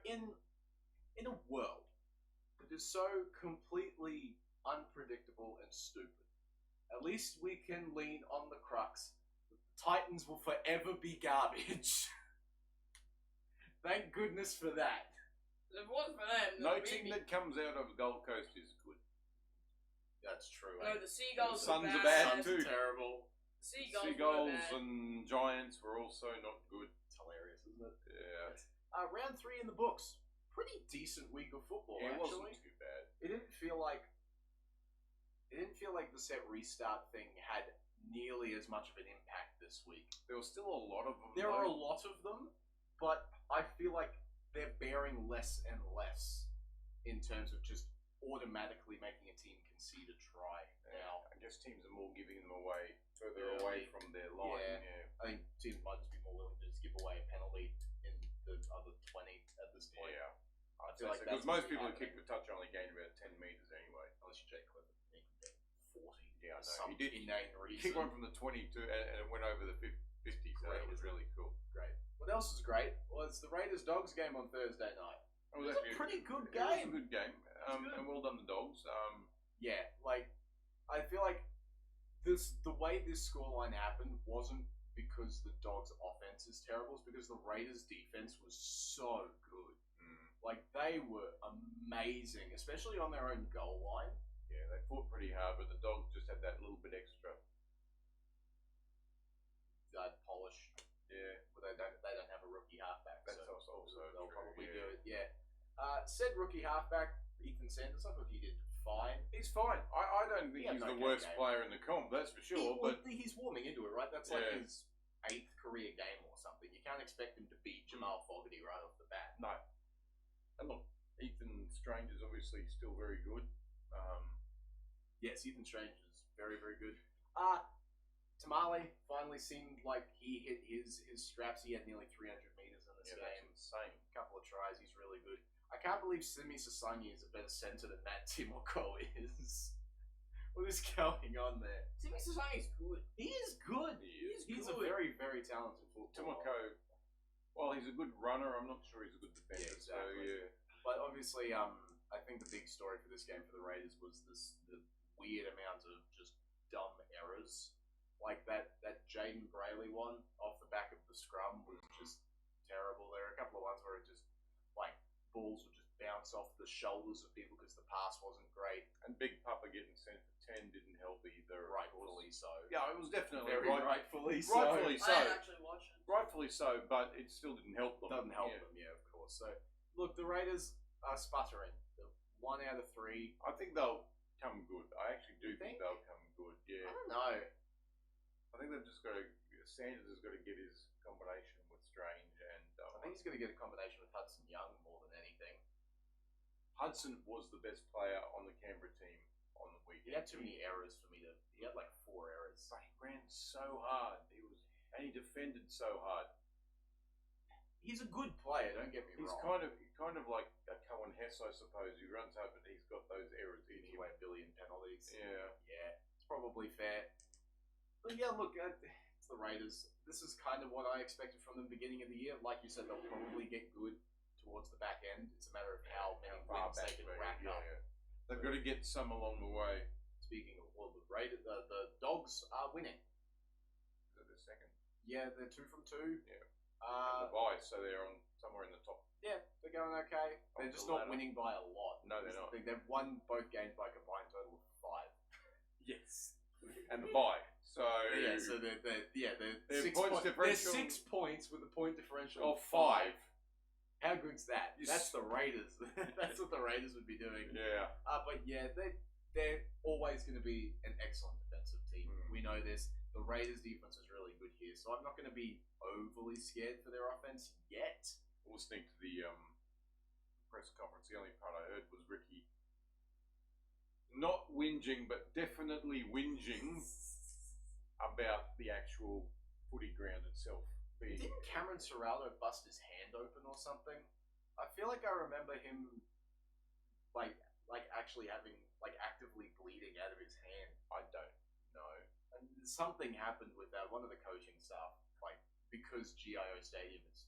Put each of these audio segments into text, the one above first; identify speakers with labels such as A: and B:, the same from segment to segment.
A: in a world that is so completely unpredictable and stupid, at least we can lean on the crux. The Titans will forever be garbage. Thank goodness for that.
B: If it wasn't for them,
C: No team that comes out of Gold Coast is good.
A: That's true.
B: No, the Seagulls
C: The Suns
B: were
C: are
B: bad.
C: bad too.
A: Terrible.
B: Seagulls were bad.
C: And Giants were also not good.
A: It's hilarious, isn't it?
C: Yeah.
A: Round 3 in the books. Pretty decent week of football.
C: It
A: actually
C: wasn't too bad.
A: It didn't feel like the set restart thing had nearly as much of an impact this week.
C: There was still a lot of them.
A: There are a lot of them, but I feel like they're bearing less and less in terms of just automatically making a team concede a try now.
C: I guess teams are more giving them away further away from their line. Yeah.
A: I think teams might just be more willing to just give away a penalty in the other 20 at this point.
C: Yeah.
A: I feel like
C: because most people who kick the touch only gain about 10 metres anyway.
A: Unless you're Jake Clifford, he can get 40.
C: Yeah, I know.
A: Some
C: He did.
A: inane reason.
C: Kick one from the 22 and it went over the 50, so
A: Great,
C: it was really cool.
A: Great. What else is great was the Raiders-Dogs game on Thursday night.
C: It was
A: a pretty good game.
C: It was a good game. And well done the Dogs.
A: Yeah, like, I feel like the way this scoreline happened wasn't because the Dogs' offense is terrible, it's because the Raiders' defense was so good. Like, they were amazing, especially on their own goal line.
C: Yeah, they fought pretty hard, but the Dogs just had that little bit extra.
A: Polish.
C: Yeah.
A: Well, they don't have a rookie halfback,
C: That's
A: so
C: also
A: they'll
C: true,
A: probably
C: yeah.
A: do it. Yeah. Said rookie halfback, Ethan Sanders, I thought he did fine.
C: He's fine. I don't think
A: He had
C: he's
A: an
C: the
A: okay
C: worst
A: game.
C: player in the comp, that's for sure. But
A: he's warming into it, right? That's like
C: Yeah.
A: his 8th career game or something. You can't expect him to beat Jamal Fogarty right off the bat.
C: no. And look, Ethan Strange is obviously still very good.
A: Yes, Ethan Strange is very, very good. Tamale finally seemed like he hit his straps. He had nearly 300 meters in this
C: Yeah, that's
A: game.
C: insane.
A: A couple of tries. He's really good. I can't believe Simi Sasangi is a better centre than Matt Timoko is. What is going on there?
B: Timmy Sasangi's good.
A: He is good. He's a very, very talented footballer.
C: Timoko, well, he's a good runner. I'm not sure he's a good defender.
A: Yeah, exactly.
C: So, yeah.
A: But obviously, I think the big story for this game for the Raiders was the weird amount of just dumb errors. Like that Jaden Brayley one off the back of the scrum was just terrible. There are a couple of ones where it just, like, balls would just bounce off the shoulders of people because the pass wasn't great.
C: And Big Papa getting sent for 10 didn't help either.
A: Rightfully so.
C: Yeah, it was definitely
A: Very rightfully so.
C: Rightfully so.
B: I didn't actually watch it.
C: Rightfully so, but it still didn't help them.
A: Doesn't help them, yeah, of course. So, look, the Raiders are sputtering. They're 1 out of 3.
C: I think they'll come good. I actually do
A: You think?
C: think they'll come good, yeah.
A: I don't know.
C: I think they've just got to... Sanders has got to get his combination with Strange and...
A: I think he's going to get a combination with Hudson Young more than anything.
C: Hudson was the best player on the Canberra team on the weekend.
A: He had too many errors for me to... He had like 4 errors.
C: But he ran so hard. And he defended so hard.
A: He's a good player, don't get me
C: He's
A: wrong.
C: kind of like a Cohen Hess, I suppose. He runs hard, but he's got those errors in him.
A: Anyway, a billion penalties.
C: Yeah.
A: Yeah, it's probably fair. But yeah, look, it's the Raiders. This is kind of what I expected from the beginning of the year. Like you said, they'll probably get good towards the back end. It's a matter of how many wins they can rack up.
C: They've got to get some along the way.
A: Speaking of, well, the Raiders, the Dogs are winning.
C: Is that their second?
A: Yeah, they're 2 from 2.
C: Yeah. And the bye, so they're on somewhere in the top.
A: Yeah, they're going okay. They're just not winning by a lot.
C: No, they're not.
A: They've won both games by a combined total of 5.
C: Yes. And the bye. So
A: yeah, so they're
C: Their
A: 6
C: points
A: They're
C: differential-
A: 6 points with a point differential
C: of 5.
A: How good's that?
C: Yes.
A: That's the Raiders. That's what the Raiders would be doing.
C: Yeah.
A: But yeah, they're always going to be an excellent defensive team. We know this. The Raiders' defense is really good here, so I'm not going to be overly scared for their offense yet.
C: Listening to the press conference, the only part I heard was Ricky not whinging, but definitely whinging about the actual footy ground itself being...
A: Didn't Cameron Serrano bust his hand open or something? I feel like I remember him like actually having, like, actively bleeding out of his hand.
C: I don't know.
A: And something happened with that. One of the coaching staff, like, because GIO Stadium is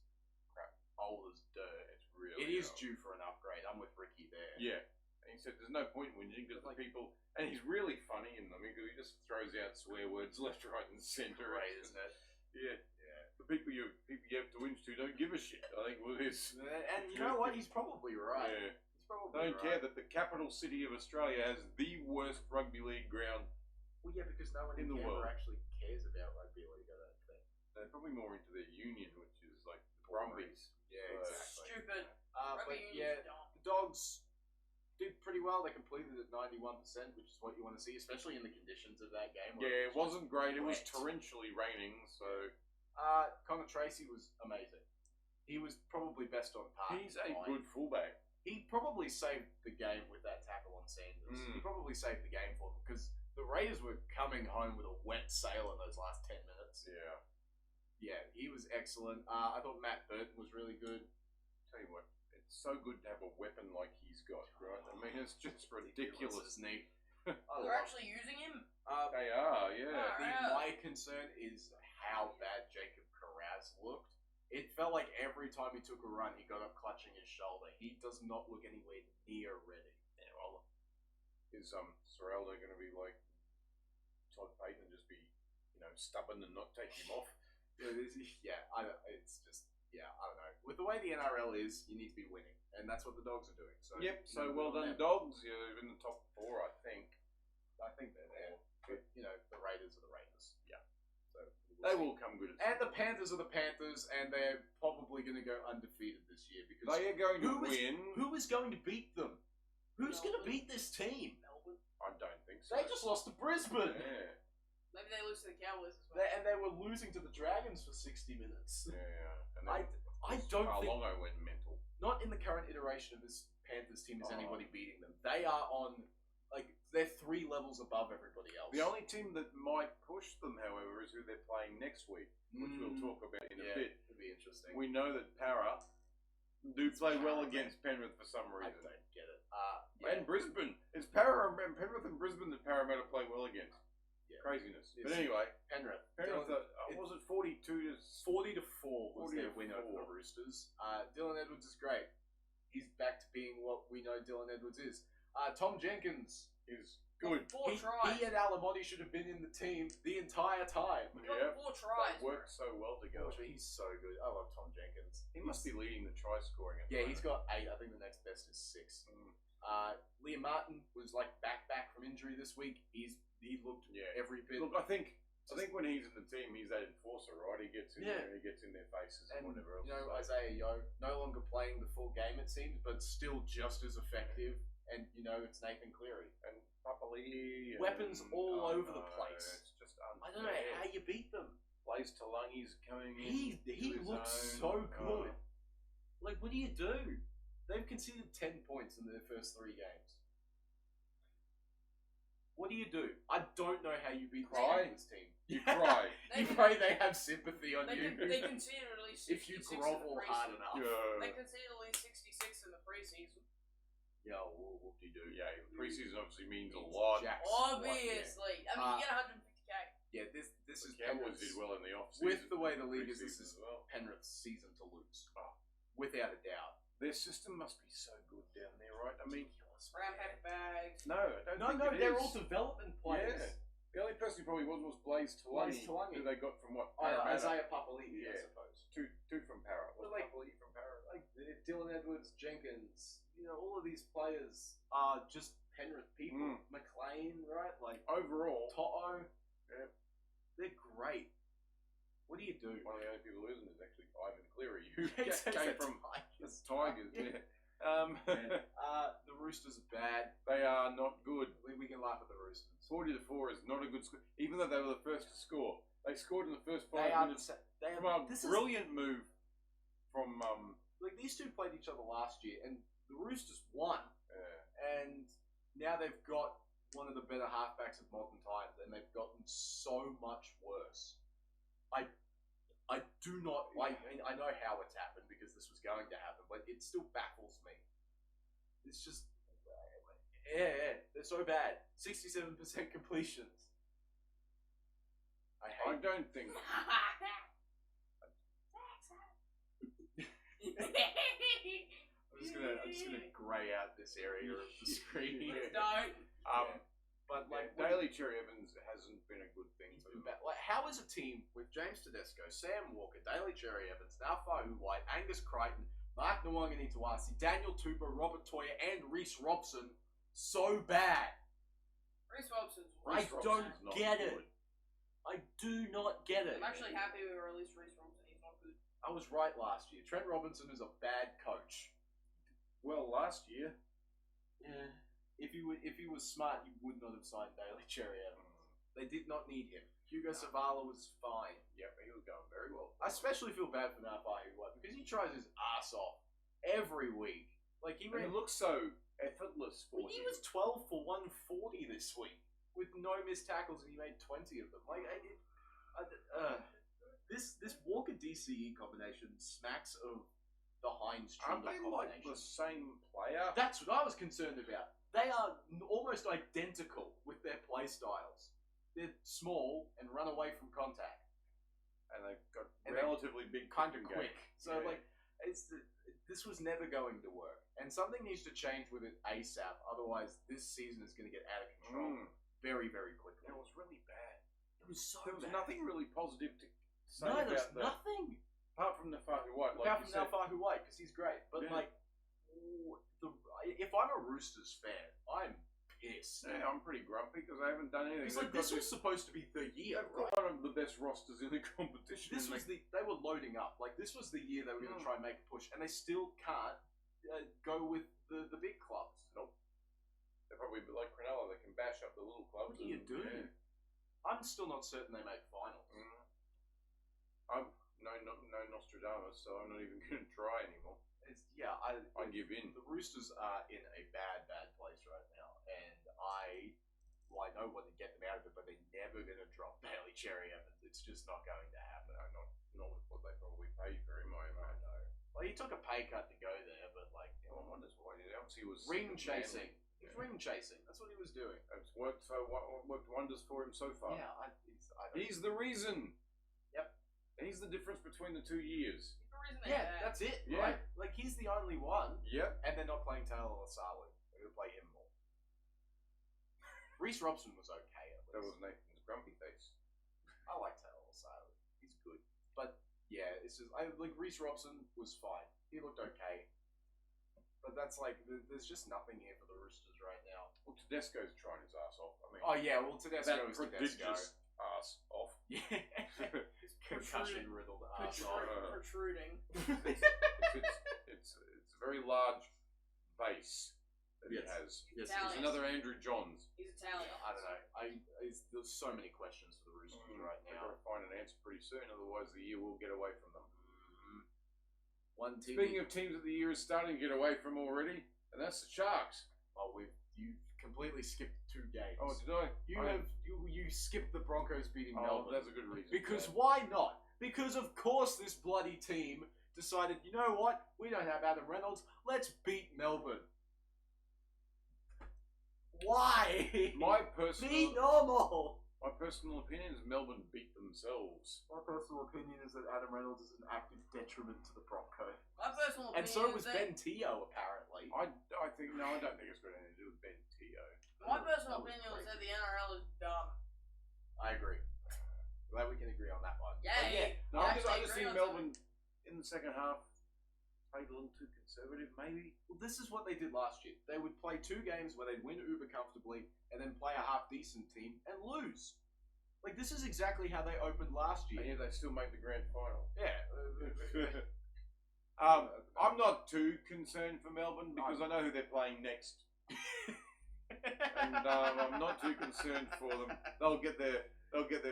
C: crap.
A: old as dirt.
C: It's really
A: It is
C: old.
A: due for an upgrade. I'm with Ricky there.
C: Yeah. And he said there's no point in whinging because the people... And he's really funny in them because he just throws out swear words left, right and centre.
A: Great, isn't it?
C: Yeah. The people you have to whinge to don't give a shit, I think, with this.
A: And you know what? He's probably right.
C: Yeah.
A: He's probably
C: They don't
A: right.
C: care that the capital city of Australia has the worst rugby league ground.
A: Well, yeah, because no one
C: in the
A: Canberra
C: world.
A: actually cares about rugby league, I don't think.
C: They're probably more into their union, which is like the Brumbies.
A: Yeah,
C: So-
A: exactly.
B: Stupid.
A: But
B: Rugby
A: yeah,
B: union's dumb.
A: the Dogs did pretty well. They completed at 91%, which is what you want to see, especially in the conditions of that game. where
C: Yeah, it wasn't great. It was
A: wet.
C: torrentially raining, so
A: Connor Tracy was amazing. He was probably best on par.
C: he's a good fullback.
A: He probably saved the game with that tackle on Sanders. He probably saved the game for them because the Raiders were coming home with a wet sail in those last 10 minutes.
C: Yeah.
A: Yeah, he was excellent. I thought Matt Burton was really good.
C: Tell you what, it's so good to have a weapon like he's got, right? I mean, it's just ridiculous.
A: Isn't he?
B: They're actually using him.
C: They are, yeah.
A: My concern is how bad Jacob Carraz looked. It felt like every time he took a run, he got up clutching his shoulder. He does not look anywhere near ready.
C: Yeah, well, is Serraldo going to be like Todd Payten and just be, stubborn and not take him off?
A: Yeah, I don't know. With the way the NRL is, you need to be winning, and that's what the Dogs are doing. So
C: Yep. So
A: good
C: well
A: on
C: done,
A: them.
C: Dogs. You're in the top 4, I think.
A: I think they're there. But, the Raiders are the Raiders.
C: Yeah.
A: So
C: They
A: see.
C: will come good.
A: And the Panthers are the Panthers, and they're probably going to go undefeated this year because
C: They are going to
A: who is-
C: win.
A: who is going to beat them? Who's going to
B: Melbourne.
A: beat this team?
B: Melbourne.
C: I don't think so.
A: They just lost to Brisbane.
C: Yeah.
B: Maybe they lose to the Cowboys as well.
A: And they were losing to the Dragons for 60 minutes.
C: Yeah. And
A: I don't think,
C: Longo went mental.
A: not in the current iteration of this Panthers team is
C: Oh.
A: anybody beating them. They are on, they're 3 levels above everybody else.
C: The only team that might push them, however, is who they're playing next week, which we'll talk about in a bit.
A: It'll be interesting.
C: We know that Para do play well
A: Para,
C: against Penrith for some
A: I
C: reason.
A: don't get it.
C: And Brisbane. It's Para and Penrith and Brisbane that Parramatta play well against.
A: Yeah.
C: Craziness. But
A: It's-
C: anyway,
A: Penrith.
C: Penrith, was it 42 to
A: 40-4 was
C: 40
A: their
C: to
A: win over
C: 4.
A: the Roosters. Dylan Edwards is great. He's back to being what we know Dylan Edwards is. Tom Jenkins
C: is good.
B: 4 tries.
A: He and Alamotti should have been in the team the entire time.
B: He got
C: Yeah.
B: 4 tries.
C: They work so well together.
A: He's so good. I love Tom Jenkins.
C: He must be leading the try scoring. At the
A: Yeah, he's
C: moment.
A: got 8. I think the next best is 6.
C: Mm.
A: Liam Martin was back from injury this week. He looked
C: Yeah.
A: every bit.
C: Look, I think when he's in the team, he's that enforcer, right? He gets in
A: Yeah.
C: there, he gets in their faces and
A: And
C: whatever else. So-
A: Isaiah Yo no longer playing the full game it seems, but still just as effective. And it's Nathan Cleary.
C: and Papali'i.
A: Weapons all over the place.
C: It's just unfair.
A: I don't know how you beat them.
C: Blaze Talangi's coming in.
A: He
C: to his
A: looks
C: own.
A: so good. What do you do? They've conceded 10 points in their first 3 games. What do you do? I don't know how you beat
C: Cry?
A: this team.
C: You cry.
B: They
A: You
B: can-
A: pray they have sympathy on
B: They,
A: you.
B: they conceded at least
A: if you
B: 66 in the
A: grovel hard
B: preseason.
A: enough.
B: They
C: Yeah.
B: conceded at least 66 in the preseason.
A: Yeah, whoop-de-doo.
C: Yeah, preseason obviously means a lot.
A: Jack
B: Obviously.
A: Uh,
B: I mean, you get 150k.
A: Yeah, this
C: The
A: is
C: Cowboys
A: Penrith's,
C: did well in the offseason.
A: with the way the league is, this
C: preseason
A: is
C: as well.
A: Penrith's season to lose. Without a doubt.
C: Their system must be so good down there, right? I mean,
B: Brown paper bags.
C: no, I don't
A: No,
C: think
A: no,
C: it
A: they're
C: is.
A: all development players.
C: Yeah. The only person who probably was Blaze Talangi,
A: Blaze Talangi.
C: who they got from what?
A: Isaiah Papali'i, I
C: Yeah.
A: suppose.
C: Two from Para.
A: But
C: Was
A: like-
C: Papali'i from Para?
A: Dylan Edwards, Jenkins, all of these players are just Penrith people.
C: Mm.
A: McLean, right?
C: Overall,
A: Toto.
C: Yeah.
A: They're great. What do you do?
C: one of the only people who isn't is actually Ivan Cleary, who
A: It's
C: came
A: the
C: from
A: Tigers.
C: the Tigers. Yeah.
A: The Roosters are bad.
C: They are not good.
A: We can laugh at the Roosters.
C: 40-4 is not a good score, even though they were the first to score. They scored in the first 5
A: They are.
C: minutes
A: They
C: from
A: are.
C: a
A: This is
C: brilliant move from
A: these two played each other last year, and the Roosters won.
C: uh,
A: And now they've got one of the better halfbacks of modern times, and they've gotten so much worse. I do not like. I know how it's happened because this was going to happen, but it still baffles me. It's just, yeah, they're so bad. 67% completions. I
C: I
A: hate.
C: don't think
A: I'm just gonna grey out this area of the screen.
B: Don't.
A: But like
C: Daly Cherry Evans hasn't been a good thing for them.
A: like, how is a team with James Tedesco, Sam Walker, Daly Cherry Evans, Nafahu White, Angus Crichton, Mark Nwanga-Nitawasi, Daniel Tupou, Robert Toya, and Reece Robson so bad?
B: Reece Robson's
A: I don't
C: not
A: get
C: good.
A: it. I do not get it.
B: I'm actually happy we released Reece Robson. He's not good.
A: I was right last year. Trent Robinson is a bad coach.
C: Well, last year,
A: Yeah. If he was smart, he would not have signed Daly Cherry Evans. They did not need him. Hugo Savala was fine.
C: yep, he was going very well.
A: I especially feel bad for Nafahu White because he tries his ass off every week. Like he
C: And it looks so effortless for
A: he
C: him.
A: was 12 for 140 this week with no missed tackles, and he made 20 of them. Like this Walker DCE combination smacks of the Heinz
C: Aren't
A: Trumba
C: they like
A: combination.
C: the same player?
A: That's what I was concerned about. They are almost identical with their play styles. They're small and run away from contact.
C: And they've got
A: And they're
C: relatively big
A: Kind of
C: kicking
A: quick.
C: game.
A: So
C: Yeah.
A: like, this was never going to work. And something needs to change with it ASAP. Otherwise, this season is going to get out of control very, very quickly.
C: It was really bad.
A: It was so
C: There was
A: bad.
C: nothing really positive to say
A: No, there's
C: about that.
A: nothing.
C: Apart from the Fahu White, like
A: Apart
C: you
A: from
C: said.
A: Nafahu White, because he's great. But
C: Yeah.
A: like, if I'm a Roosters fan, I'm pissed.
C: Yeah, I'm pretty grumpy because I haven't done anything.
A: Because like,
C: They've
A: this
C: got
A: was supposed to be the year,
C: they've
A: right?
C: got one of the best rosters in the competition.
A: This
C: and
A: was they were loading up. Like this was the year they were going to try and make a push, and they still can't go with the big clubs.
C: they're probably a bit like Cronulla. They can bash up the little clubs.
A: What do you do?
C: Yeah.
A: I'm still not certain they make finals.
C: I'm no Nostradamus, so I'm not even going to try anymore. I give in.
A: The Roosters are in a bad place right now, and I know what to get them out of it, but they're never going to drop Daly Cherry Evans. It's just not going to happen.
C: No, not with what they probably paid for him, I imagine.
A: know. Well, he took a pay cut to go there, but like,
C: I wonder why he was
A: ring
C: sick of
A: chasing.
C: Manly.
A: He was ring chasing. That's what he was doing.
C: It's worked worked wonders for him so far.
A: Yeah, I don't-
C: He's the reason.
A: Yep.
C: He's the difference between the 2 years.
B: The reason they
A: yeah,
B: had.
A: that's it,
C: Yeah.
A: right? Like he's the only one,
C: Yep.
A: and they're not playing Taylor Lasalu. They're going to play him more. Reece Robson was okay at least.
C: That was Nathan's grumpy face.
A: I like Taylor Lasalu. He's good, but yeah, it's just Reece Robson was fine. He looked okay, but that's like there's just nothing here for the Roosters right now.
C: Well, Tedesco's trying his ass off. I mean,
A: Oh yeah, well Tedesco
C: that
A: is Tedesco.
C: prodigious ass off.
A: Yeah, concussion riddled ass.
B: Protruding.
C: It's a very large base that he
A: Yes.
C: has.
A: Yes,
B: Italian.
C: It's another Andrew Johns.
B: He's Italian.
A: I don't know. There's so many questions for the Roosters right
C: They've
A: now.
C: got to find an answer pretty soon, otherwise the year will get away from them.
A: One team.
C: Speaking of teams that the year is starting to get away from already, and that's the Sharks.
A: Oh, you completely skipped 2 games.
C: Oh, did I?
A: You skipped the Broncos beating
C: Oh,
A: Melbourne.
C: that's a good reason.
A: Because
C: for
A: why not? Because of course this bloody team decided, you know what? We don't have Adam Reynolds. Let's beat Melbourne. Why?
C: that. My
A: Be normal.
C: personal opinion is Melbourne beat themselves.
A: My personal opinion is that Adam Reynolds is an active detriment to the Broncos.
B: My personal opinion
A: And so was
B: is that
A: Ben Teo, apparently.
C: I don't think it's got anything to do with Ben Teo.
B: my personal
A: That was
B: opinion is
A: crazy.
B: that the NRL is dumb.
A: I agree. Glad we can agree on that one.
B: Yay.
A: But yeah,
C: No, I just
B: agree
C: think
B: on
C: Melbourne in the second half played a little too conservative, maybe.
A: well, this is what they did last year. They would play 2 games where they'd win uber comfortably and then play a half-decent team and lose. Like, this is exactly how they opened last year.
C: And yet they still made the grand final.
A: Yeah.
C: I'm not too concerned for Melbourne because I know who they're playing next, and I'm not too concerned for them. They'll get their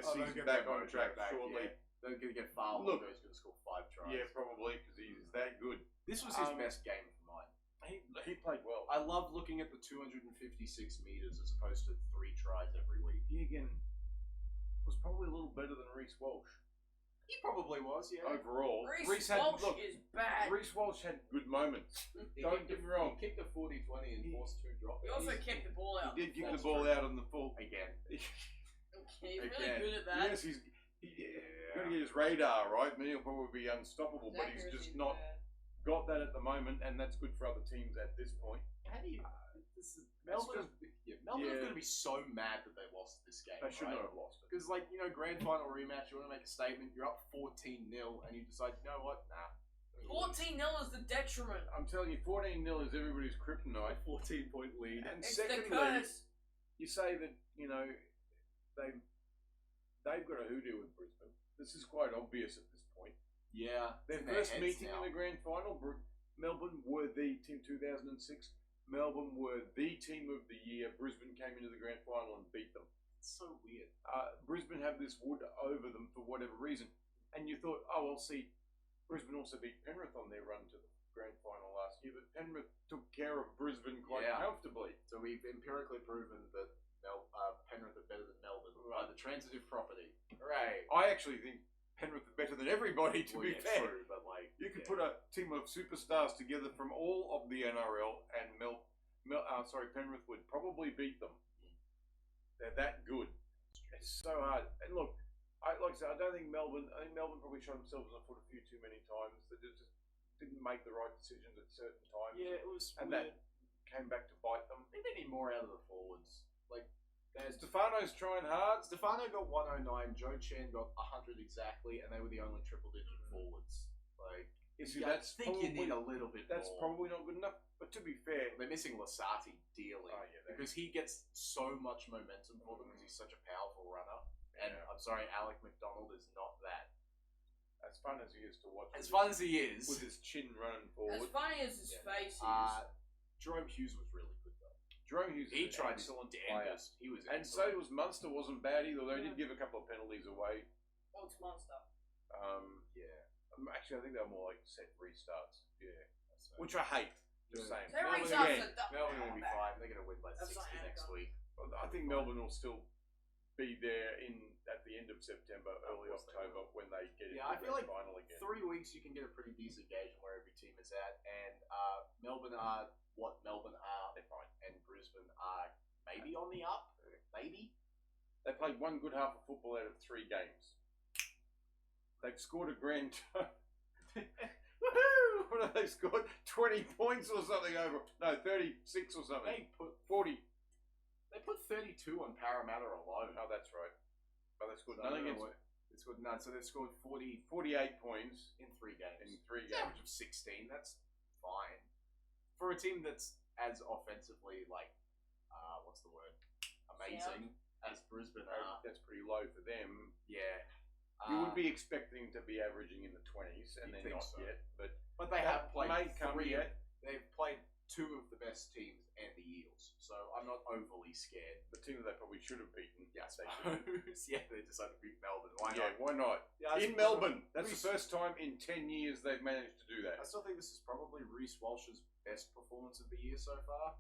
C: season back on track shortly.
A: Yeah. They're going to get Farwell.
C: Look.
A: He's going to score 5 tries.
C: Yeah, probably because he's that good.
A: This was his best game for mine.
C: He played well.
A: I love looking at the 256 meters as opposed to 3 tries every week.
C: He again was probably a little better than Reece Walsh
A: He probably was, yeah.
C: overall.
B: Reece
C: had
B: Walsh
C: look.
B: is bad.
C: Reece Walsh had good moments.
A: He
C: Don't
A: kicked
C: get me wrong.
A: He kicked a 40-20 and forced 2 drops.
B: He also kicked the ball out.
C: He did kick the
A: That's
C: ball
A: true.
C: out on the full.
A: Again.
B: He's really
A: Again.
B: good at that.
C: Yes, he's got to get his radar right. Then he'll probably be unstoppable,
B: His
C: but he's
B: accuracy
C: just
B: is
C: not
B: bad.
C: got that at the moment, and that's good for other teams at this point.
A: How do you? Melbourne. Melbourne are going to be so mad that they lost this game.
C: They should not have lost it.
A: Because, grand final rematch, you want to make a statement, you're up 14-0, and you decide, you know what? Nah.
B: 14-0 is the detriment.
C: I'm telling you, 14-0 is everybody's kryptonite.
A: 14-point lead.
C: And
B: It's
C: secondly,
B: the curse.
C: you say that, they've got a hoodoo with Brisbane. This is quite obvious at this point.
A: Yeah.
C: Their first meeting in the grand final, Melbourne were the team 2006. Melbourne were the team of the year. Brisbane came into the grand final and beat them.
A: It's so weird.
C: Brisbane have this wood over them for whatever reason. And you thought, oh, well, see, Brisbane also beat Penrith on their run to the grand final last year, but Penrith took care of Brisbane quite comfortably.
A: So we've empirically proven that Penrith are better than Melbourne.
C: Right.
A: The transitive property. Hooray.
C: I actually think Penrith are better than everybody, to be fair.
A: True, but
C: You could put a team of superstars together from all of the NRL, and Penrith would probably beat them. They're that good. It's so hard. And look, like I said, I think Melbourne probably shot themselves in the foot a few too many times. They just didn't make the right decisions at certain times.
A: Yeah, it was
C: and
A: weird.
C: that came back to bite them.
A: I think they need more out of the forwards.
C: Stefano's trying hard.
A: Stefano got 109, Joe Chan got 100 exactly, and they were the only triple-digit forwards. I think you need a little bit
C: That's
A: more.
C: probably not good enough. But to be fair,
A: They're missing Lasati dearly because he gets so much momentum for them because he's such a powerful runner. And I'm sorry, Alec McDonald is not that.
C: As fun as he is to watch.
A: As fun as he is,
C: with his chin running forward.
B: As funny as his face is.
A: Jerome Hughes was really good though.
C: Jerome Hughes,
A: He tried
C: excellent
A: damnedest. He was,
C: and so was Munster. Wasn't bad either. They did give a couple of penalties away.
B: Oh, it's Monster.
C: Actually, I think they were more like set restarts. Yeah, which I hate. Just saying.
B: Set
A: Melbourne
B: restarts
A: again. Melbourne will be fine. They're going to win by
B: That's
A: 60
B: not
A: next
B: Anagon.
A: week.
C: I think Melbourne will still be there at the end of September, early
A: course they
C: October, when they get into
A: I
C: the
A: feel like
C: final again.
A: 3 weeks you can get a pretty decent gauge on where every team is at, and Melbourne are what Melbourne are.
C: They're fine.
A: And Brisbane are maybe on the up. Maybe.
C: They played one good half of football out of 3 games. They've scored a grand total. Woohoo! What have they scored? 20 points or something over. No, 36 or something.
A: They put
C: 40.
A: They put 32 on Parramatta alone.
C: Oh, that's right. But they scored
A: So
C: none against.
A: They scored none. So they've scored 48
C: points
A: in 3 games.
C: in 3
A: It's an
C: games.
A: average of 16. That's fine for a team that's as offensively what's the word? Amazing as Brisbane are.
C: That's pretty low for them.
A: Yeah.
C: You would be expecting to be averaging in the 20s, and
A: You'd
C: they're
A: think
C: not
A: so.
C: yet.
A: But they have played
C: may come yet.
A: They've played 2 of the best teams and the Eels, so I'm not overly scared.
C: The team that they probably should have beaten.
A: Yeah, I
C: They
A: suppose. Yeah, they decided to beat Melbourne. Why
C: Yeah,
A: not?
C: why not?
A: Yeah,
C: In Melbourne. That's the first time in 10 years they've managed to do that.
A: I still think this is probably Reece Walsh's best performance of the year so far.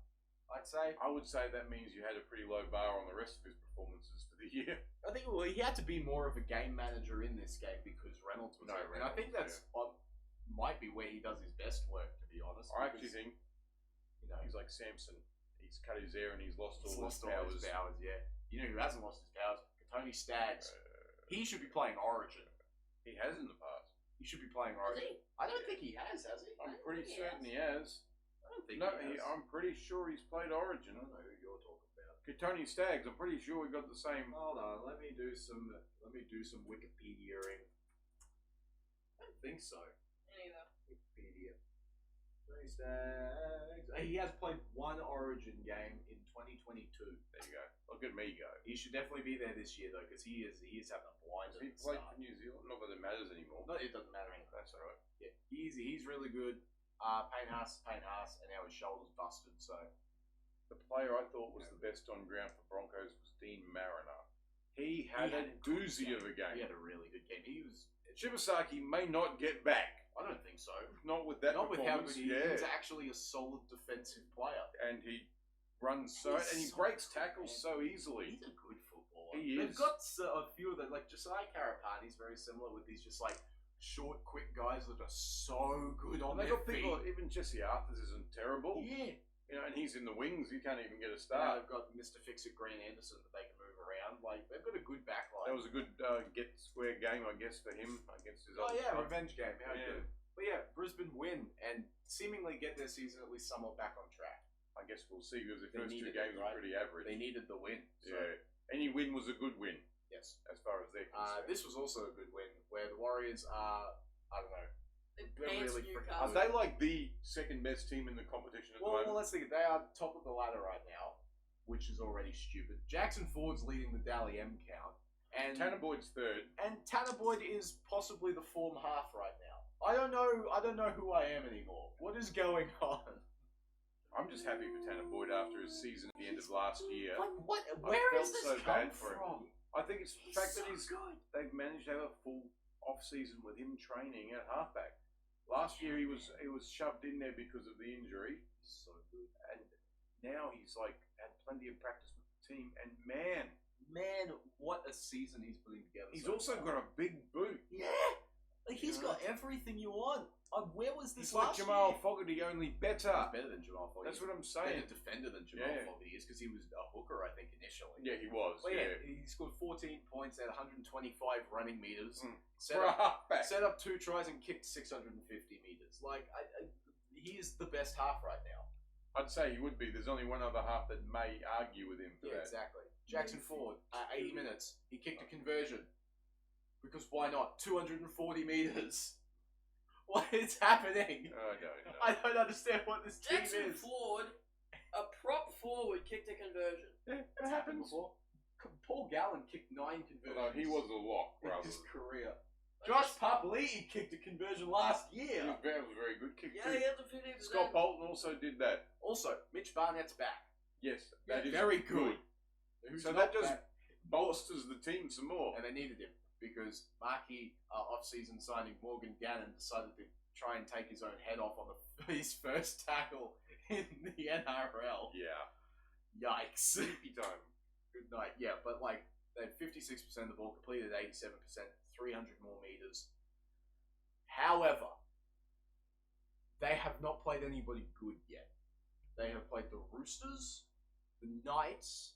A: I'd say.
C: I would say that means you had a pretty low bar on the rest of his performances for the year.
A: I think he had to be more of a game manager in this game because Reynolds was out. And I think that's might be where he does his best work, to be honest.
C: I actually think
A: he's
C: he's like Samson. He's cut his hair and he's lost all his
A: powers. Yeah. You know who hasn't lost his powers? Tony Staggs. He should be playing Origin.
C: He has in the past.
A: He should be playing Origin. I don't think he has he?
C: I'm pretty certain he has.
A: I don't think
C: No,
A: he has.
C: I'm pretty sure he's played Origin.
A: I don't know who you're talking about.
C: Tony Staggs, I'm pretty sure we got the same.
A: Hold on, let me do some Wikipedia-ing. I don't think so.
B: Neither.
A: Wikipedia. Tony Staggs. He has played 1 Origin game in 2022.
C: There you go. Look at me go.
A: He should definitely be there this year though, because he is having a blinder.
C: He played for New Zealand. Not that it matters anymore.
A: No, it doesn't matter anymore.
C: That's all right.
A: Yeah, he's really good. Payne Haas, and now his shoulder's busted. So
C: The player I thought was the best on ground for Broncos was Dean Mariner. He had a doozy of a game.
A: He had a really good game.
C: Shibasaki may not get back.
A: I don't think so.
C: Not with that
A: Not with how
C: performance.
A: good he is. He's actually a solid defensive player.
C: And he runs and he breaks tackles so easily.
A: He's a good footballer.
C: He
A: They've
C: is.
A: got a few of them, like Josiah Karapani's very similar with these just like short, quick guys that are so good on
C: They
A: their
C: got
A: feet.
C: people. Even Jesse Arthurs isn't terrible.
A: Yeah.
C: And he's in the wings. You can't even get a
A: Now
C: start.
A: they've got Mr. Fix-It Grant Anderson that they can move around. Like they've got a good backline.
C: That was a good get square game, I guess, for him against his other club.
A: revenge game. How good. But yeah, Brisbane win and seemingly get their season at least somewhat back on track.
C: I guess we'll see because the
A: They
C: first two
A: needed it,
C: games were
A: right?
C: pretty average.
A: They needed the win. So,
C: Yeah. Any win was a good win
A: yes.
C: as far as they're concerned.
A: This was also a good win where the Warriors are, I don't know.
B: They
A: They're
B: pants
A: really freaking
C: Are
B: Newcastle.
C: they like the second best team in the competition at the
A: Well,
C: moment?
A: let's think. They are top of the ladder right now, which is already stupid. Jackson Ford's leading the Dally M count. And
C: Tanner Boyd's third.
A: And Tanner Boyd is possibly the form half right now. I don't know who I am anymore. What is going on?
C: I'm just happy for Tanner Boyd after his season at the end of last year.
A: Like what?
C: I
A: Where
C: felt
A: is this
C: so
A: come
C: bad for him.
A: from?
C: I think it's the fact that
A: so good.
C: they've managed to have a full off season with him training at halfback. Last year he was shoved in there because of the injury,
A: So good.
C: and now he's like had plenty of practice with the team. And man,
A: What a season he's putting together.
C: he's
A: so
C: also
A: far.
C: got a big boot.
A: Yeah. Like he's
C: Yeah.
A: got everything you want. Where was this
C: He's like
A: last
C: Jamal
A: year?
C: Fogarty, only better.
A: He's better than Jamal Fogarty.
C: That's what I'm
A: Better
C: saying.
A: defender than Jamal
C: Yeah.
A: Fogarty is because he was a hooker, I think, initially.
C: Yeah, he was.
A: But
C: yeah.
A: he scored 14 points at 125 running meters.
C: Mm.
A: Set,
C: For a
A: up,
C: halfback.
A: set up 2 tries and kicked 650 meters. Like, he is the best half right now.
C: I'd say he would be. There's only one other half that may argue with him for
A: Yeah,
C: that.
A: exactly. Jackson Ford, 80 minutes. He kicked a conversion. Because why not? 240 meters. What is happening?
C: I don't know.
A: I don't understand what this team
B: Jackson
A: is.
B: Ford, a prop forward, kicked a conversion.
C: Yeah,
A: That's happened before. Paul Gallen kicked 9 conversions.
C: Although he was a lock,
A: in
C: rather.
A: his career. Josh Papali'i kicked a conversion last year.
C: It was a very good kick
B: Yeah,
C: too.
B: he has a 50%.
C: Scott Bolton also did that.
A: Also, Mitch Barnett's back.
C: Yes, that is
A: very good. Who's
C: So
A: not
C: that just
A: back?
C: bolsters the team some more.
A: And they needed him because marquee off-season signing Morgan Gannon decided to try and take his own head off on his first tackle in the NRL.
C: Yeah.
A: Yikes.
C: Sleepy time.
A: Good night. Yeah, but like they had 56% of the ball completed, 87%, 300 more meters. However, they have not played anybody good yet. They have played the Roosters, the Knights,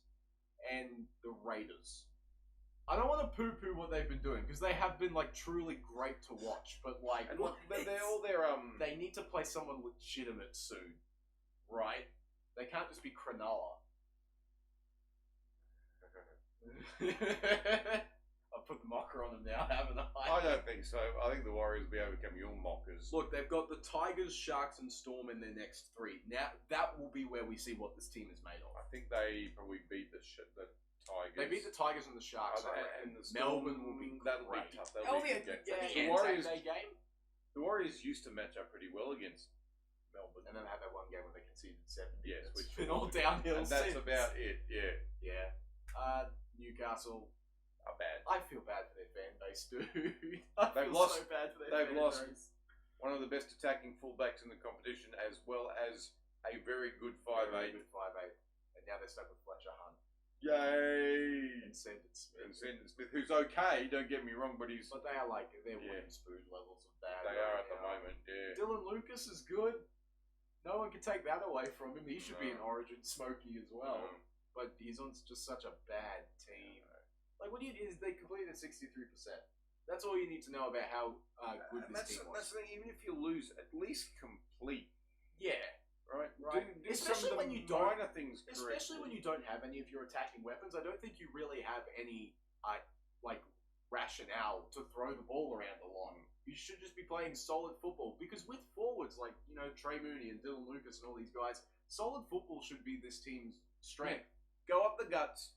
A: and the Raiders. I don't want to poo-poo what they've been doing because they have been like truly great to watch. But like,
C: And look, they're all their
A: they need to play someone legitimate soon, right? They can't just be Cronulla. I've put the mocker on them now, haven't I?
C: I don't think so. I think the Warriors will be overcome your mockers.
A: Look, they've got the Tigers, Sharks, and Storm in their next 3. Now, that will be where we see what this team is made of.
C: I think they probably beat the Tigers.
A: They beat the Tigers and the Sharks, I reckon.
C: and the Storm,
A: Melbourne will be
C: that'll
A: great.
C: be tough.
B: That'll be a
C: good
B: good
C: game.
B: game.
A: The
C: The Warriors,
A: Anzac Day game,
C: the Warriors used to match up pretty well against Melbourne.
A: and then they had that one game where they conceded 7.
C: Yes,
A: It's
C: which
A: been all downhill
C: and that's
A: since.
C: about it. Yeah,
A: Yeah. Newcastle,
C: are bad.
A: I feel bad for their fan base, dude. I
C: They've
A: feel
C: lost-
A: so bad for their
C: they've
A: fan
C: lost-
A: base.
C: One of the best attacking fullbacks in the competition, as well as a very good
A: Very
C: 5'8".
A: good 5'8". And now they're stuck with Fletcher Hunt
C: Yay!
A: and Sandon Smith.
C: And Sandon Smith, who's okay, don't get me wrong, but he's
A: But they are like, they're
C: Yeah.
A: wooden spoon levels of bad.
C: they
A: right
C: are at the
A: now.
C: moment. Yeah.
A: Dylan Lucas is good. No one can take that away from him. He should be an
C: No.
A: Origin Smoky as well.
C: Um,
A: But he's on just such a bad team. Like, what do you is they completed 63%. That's all you need to know about how good
C: and
A: this
C: that's
A: team
C: the
A: was.
C: thing. Even if you lose, at least complete.
A: Yeah,
C: Right.
A: Right.
C: Do
A: Especially
C: some of the
A: when you don't-
C: minor things correctly.
A: especially when you don't have any of your attacking weapons. I don't think you really have any like rationale to throw the ball around a lot. You should just be playing solid football because with forwards like Trey Mooney and Dylan Lucas and all these guys, solid football should be this team's strength.
C: Go up the guts,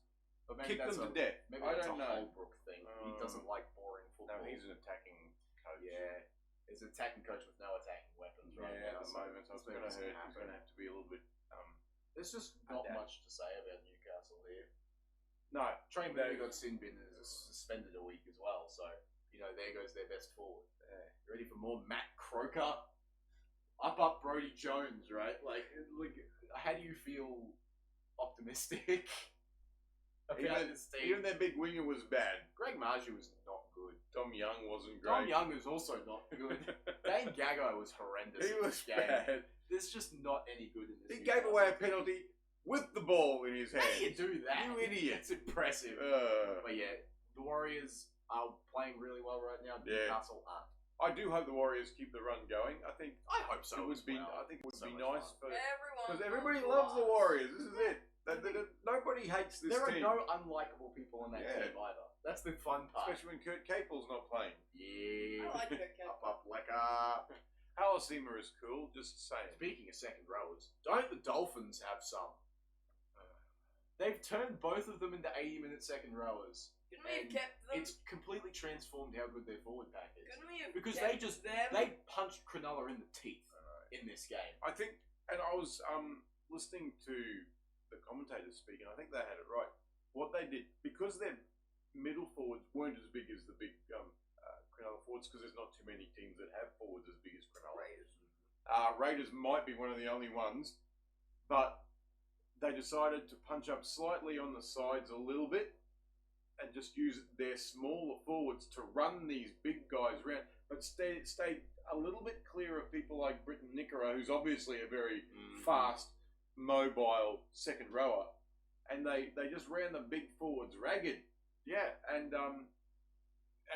A: But maybe
C: kick them
A: that's
C: to
A: a,
C: death.
A: maybe
C: I
A: that's
C: don't
A: a
C: know.
A: Holbrook thing. He doesn't like boring football.
C: No, he's an attacking coach.
A: Yeah, he's an attacking coach with no attacking weapons right
C: Yeah,
A: now.
C: at the moment, so
A: it's
C: it's going
A: maybe
C: to hurt.
A: happen.
C: He's going to have to be a little bit.
A: There's just not
C: Adapt.
A: much to say about Newcastle here.
C: No,
A: Trey
C: They-
A: Mooney got sin bin and is suspended a week as well, so there goes their best forward. You ready for more Matt Croker? Up Brody Jones, right? Like, how do you feel optimistic about this team?
C: even their big winger was bad.
A: Greg Marju was not good.
C: Tom Young wasn't great.
A: Tom Young was also not good. Dane Gagai was horrendous.
C: He
A: in
C: was
A: this game.
C: bad.
A: There's just not any good in this.
C: He gave away a
A: Newcastle team.
C: penalty with the ball in his
A: How
C: hand.
A: do you do that?
C: You idiot.
A: It's impressive. But yeah, the Warriors are playing really well right now.
C: Yeah.
A: Newcastle aren't.
C: I do hope the Warriors keep the run going. I think
A: I hope so.
C: it would
A: as
C: be.
A: well.
C: I think it would
A: So
C: be
A: much
C: nice
A: fun.
C: because everybody loves the Warriors. This is it. Nobody hates this
A: There are
C: team,
A: no unlikable people on that
C: Yeah.
A: team either. That's the fun part.
C: especially when Kurt Capel's not playing.
A: Yeah.
B: I like Kurt Capel.
A: Up, lecker.
C: Halasima is cool. Just saying.
A: Speaking of second rowers, don't the Dolphins have some? They've turned both of them into 80-minute second rowers.
B: Couldn't we have
A: And
B: kept them?
A: It's completely transformed how good their forward pack is.
B: Couldn't we have
A: Because
B: kept them?
A: they punched Cronulla in the teeth in this game.
C: I think, and I was listening to the commentators speak, and I think they had it right. What they did, because their middle forwards weren't as big as the big Cronulla forwards, because there's not too many teams that have forwards as big as Cronulla. Raiders might be one of the only ones, but they decided to punch up slightly on the sides a little bit and just use their smaller forwards to run these big guys around, but stay a little bit clear of people like Britton Nickera, who's obviously a very fast, mobile second rower, and they just ran the big forwards ragged. Yeah, and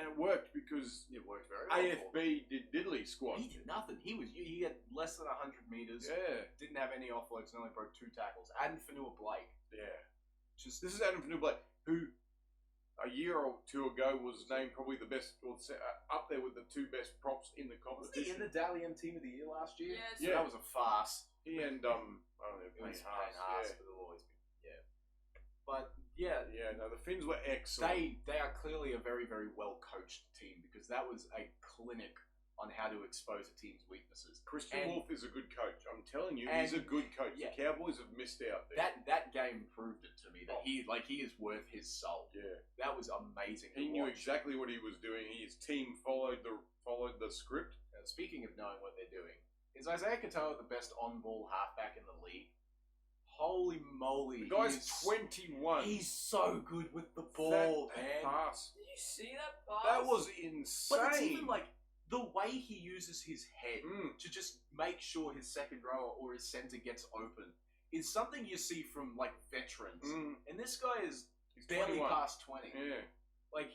C: it worked because
A: It worked very well.
C: AFB did diddly squat.
A: He did nothing. He had less than 100 meters.
C: Yeah,
A: Didn't have any offloads and only broke 2 tackles. Adam Fanua-Blake.
C: yeah.
A: Just
C: This is Adam Fanua-Blake, who a year or two ago was named probably the best, or up there with the 2 best props in the
A: was he in
C: competition.
A: the Dally M Team of the Year last year?
B: Yes.
A: So that was a farce.
C: He and I don't know,
A: It
C: Payne
A: was
C: Haas,
A: Payne Haas,
C: yeah.
A: but it'll always be But yeah,
C: Yeah, no, the Finns were excellent.
A: they are clearly a very, very well coached team because that was a clinic on how to expose a team's weaknesses.
C: Christian
A: and-
C: Wolf is a good coach. I'm telling you,
A: and-
C: he's a good coach.
A: yeah.
C: The Cowboys have missed out there.
A: That game proved it to me that he is worth his soul.
C: Yeah,
A: That was amazing.
C: he
A: to
C: knew
A: watch.
C: exactly what he was doing. His team followed the script.
A: Speaking of knowing what they're doing, is Isaiah Katoa the best on-ball halfback in the league? Holy moly!
C: The guy's 21.
A: He's so good with the ball,
C: that
A: man.
C: pass.
B: Did you see that pass?
C: That was insane.
A: But it's even like the way he uses his head
C: Mm.
A: to just make sure his second rower or his center gets open is something you see from like veterans.
C: Mm.
A: And this guy is
C: He's
A: barely
C: 21.
A: past 20.
C: Yeah.
A: Like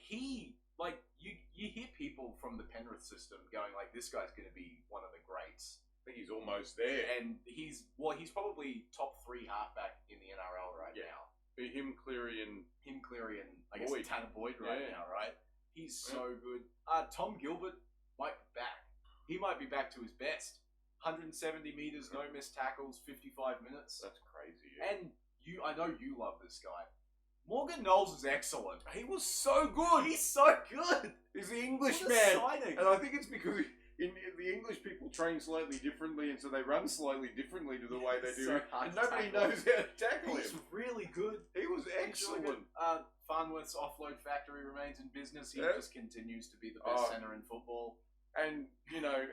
A: you hear people from the Penrith system going like, this guy's going to be one of the greats.
C: I think he's almost there.
A: And he's probably top 3 halfback in the NRL right
C: Yeah.
A: now.
C: Be him, Cleary, and
A: Him, Cleary, and I guess
C: Boyd.
A: Tanner Boyd right
C: Yeah.
A: now, right? He's so good. Tom Gilbert might be back. He might be back to his best. 170 meters, no missed tackles, 55 minutes.
C: that's crazy. Yeah.
A: And I know you love this guy. Morgan Knowles is excellent.
C: He was so good.
A: He's so good.
C: He's the English
A: What a
C: man,
A: signing.
C: and I think it's because the English people train slightly differently, and so they run slightly differently to the way they do.
A: So hard
C: And
A: to
C: nobody
A: tackle.
C: knows how to tackle
A: He's
C: him.
A: really good.
C: He was
A: He's really
C: excellent.
A: good. Farnworth's offload factory remains in business. He
C: Yeah.
A: just continues to be the best
C: Oh.
A: center in football.
C: And,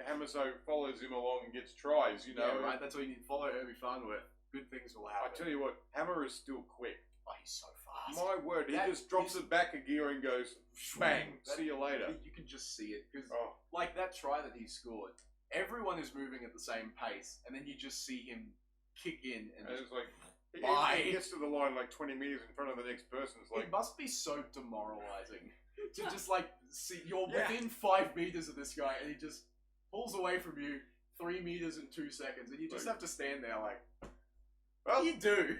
C: Hamaso follows him along and gets tries,
A: Yeah, right. That's what you need. Follow Herbie Farnworth. Good things will
C: I
A: happen.
C: tell you what, Hammer is still quick.
A: Oh, he's so fast.
C: My word, he
A: That
C: just drops
A: is-
C: it back a gear and goes, bang,
A: That-
C: see you later.
A: You can just see it because,
C: Oh,
A: like that try that he scored, everyone is moving at the same pace, and then you just see him kick in and
C: and
A: just.
C: it's like,
A: Bye.
C: he gets to the line like 20 meters in front of the next person. It's like,
A: It must be so demoralizing to just like see you're
C: Yeah.
A: within 5 meters of this guy, and he just pulls away from you 3 meters in 2 seconds, and you just
C: Like-
A: have to stand there like,
C: well,
A: what do you do?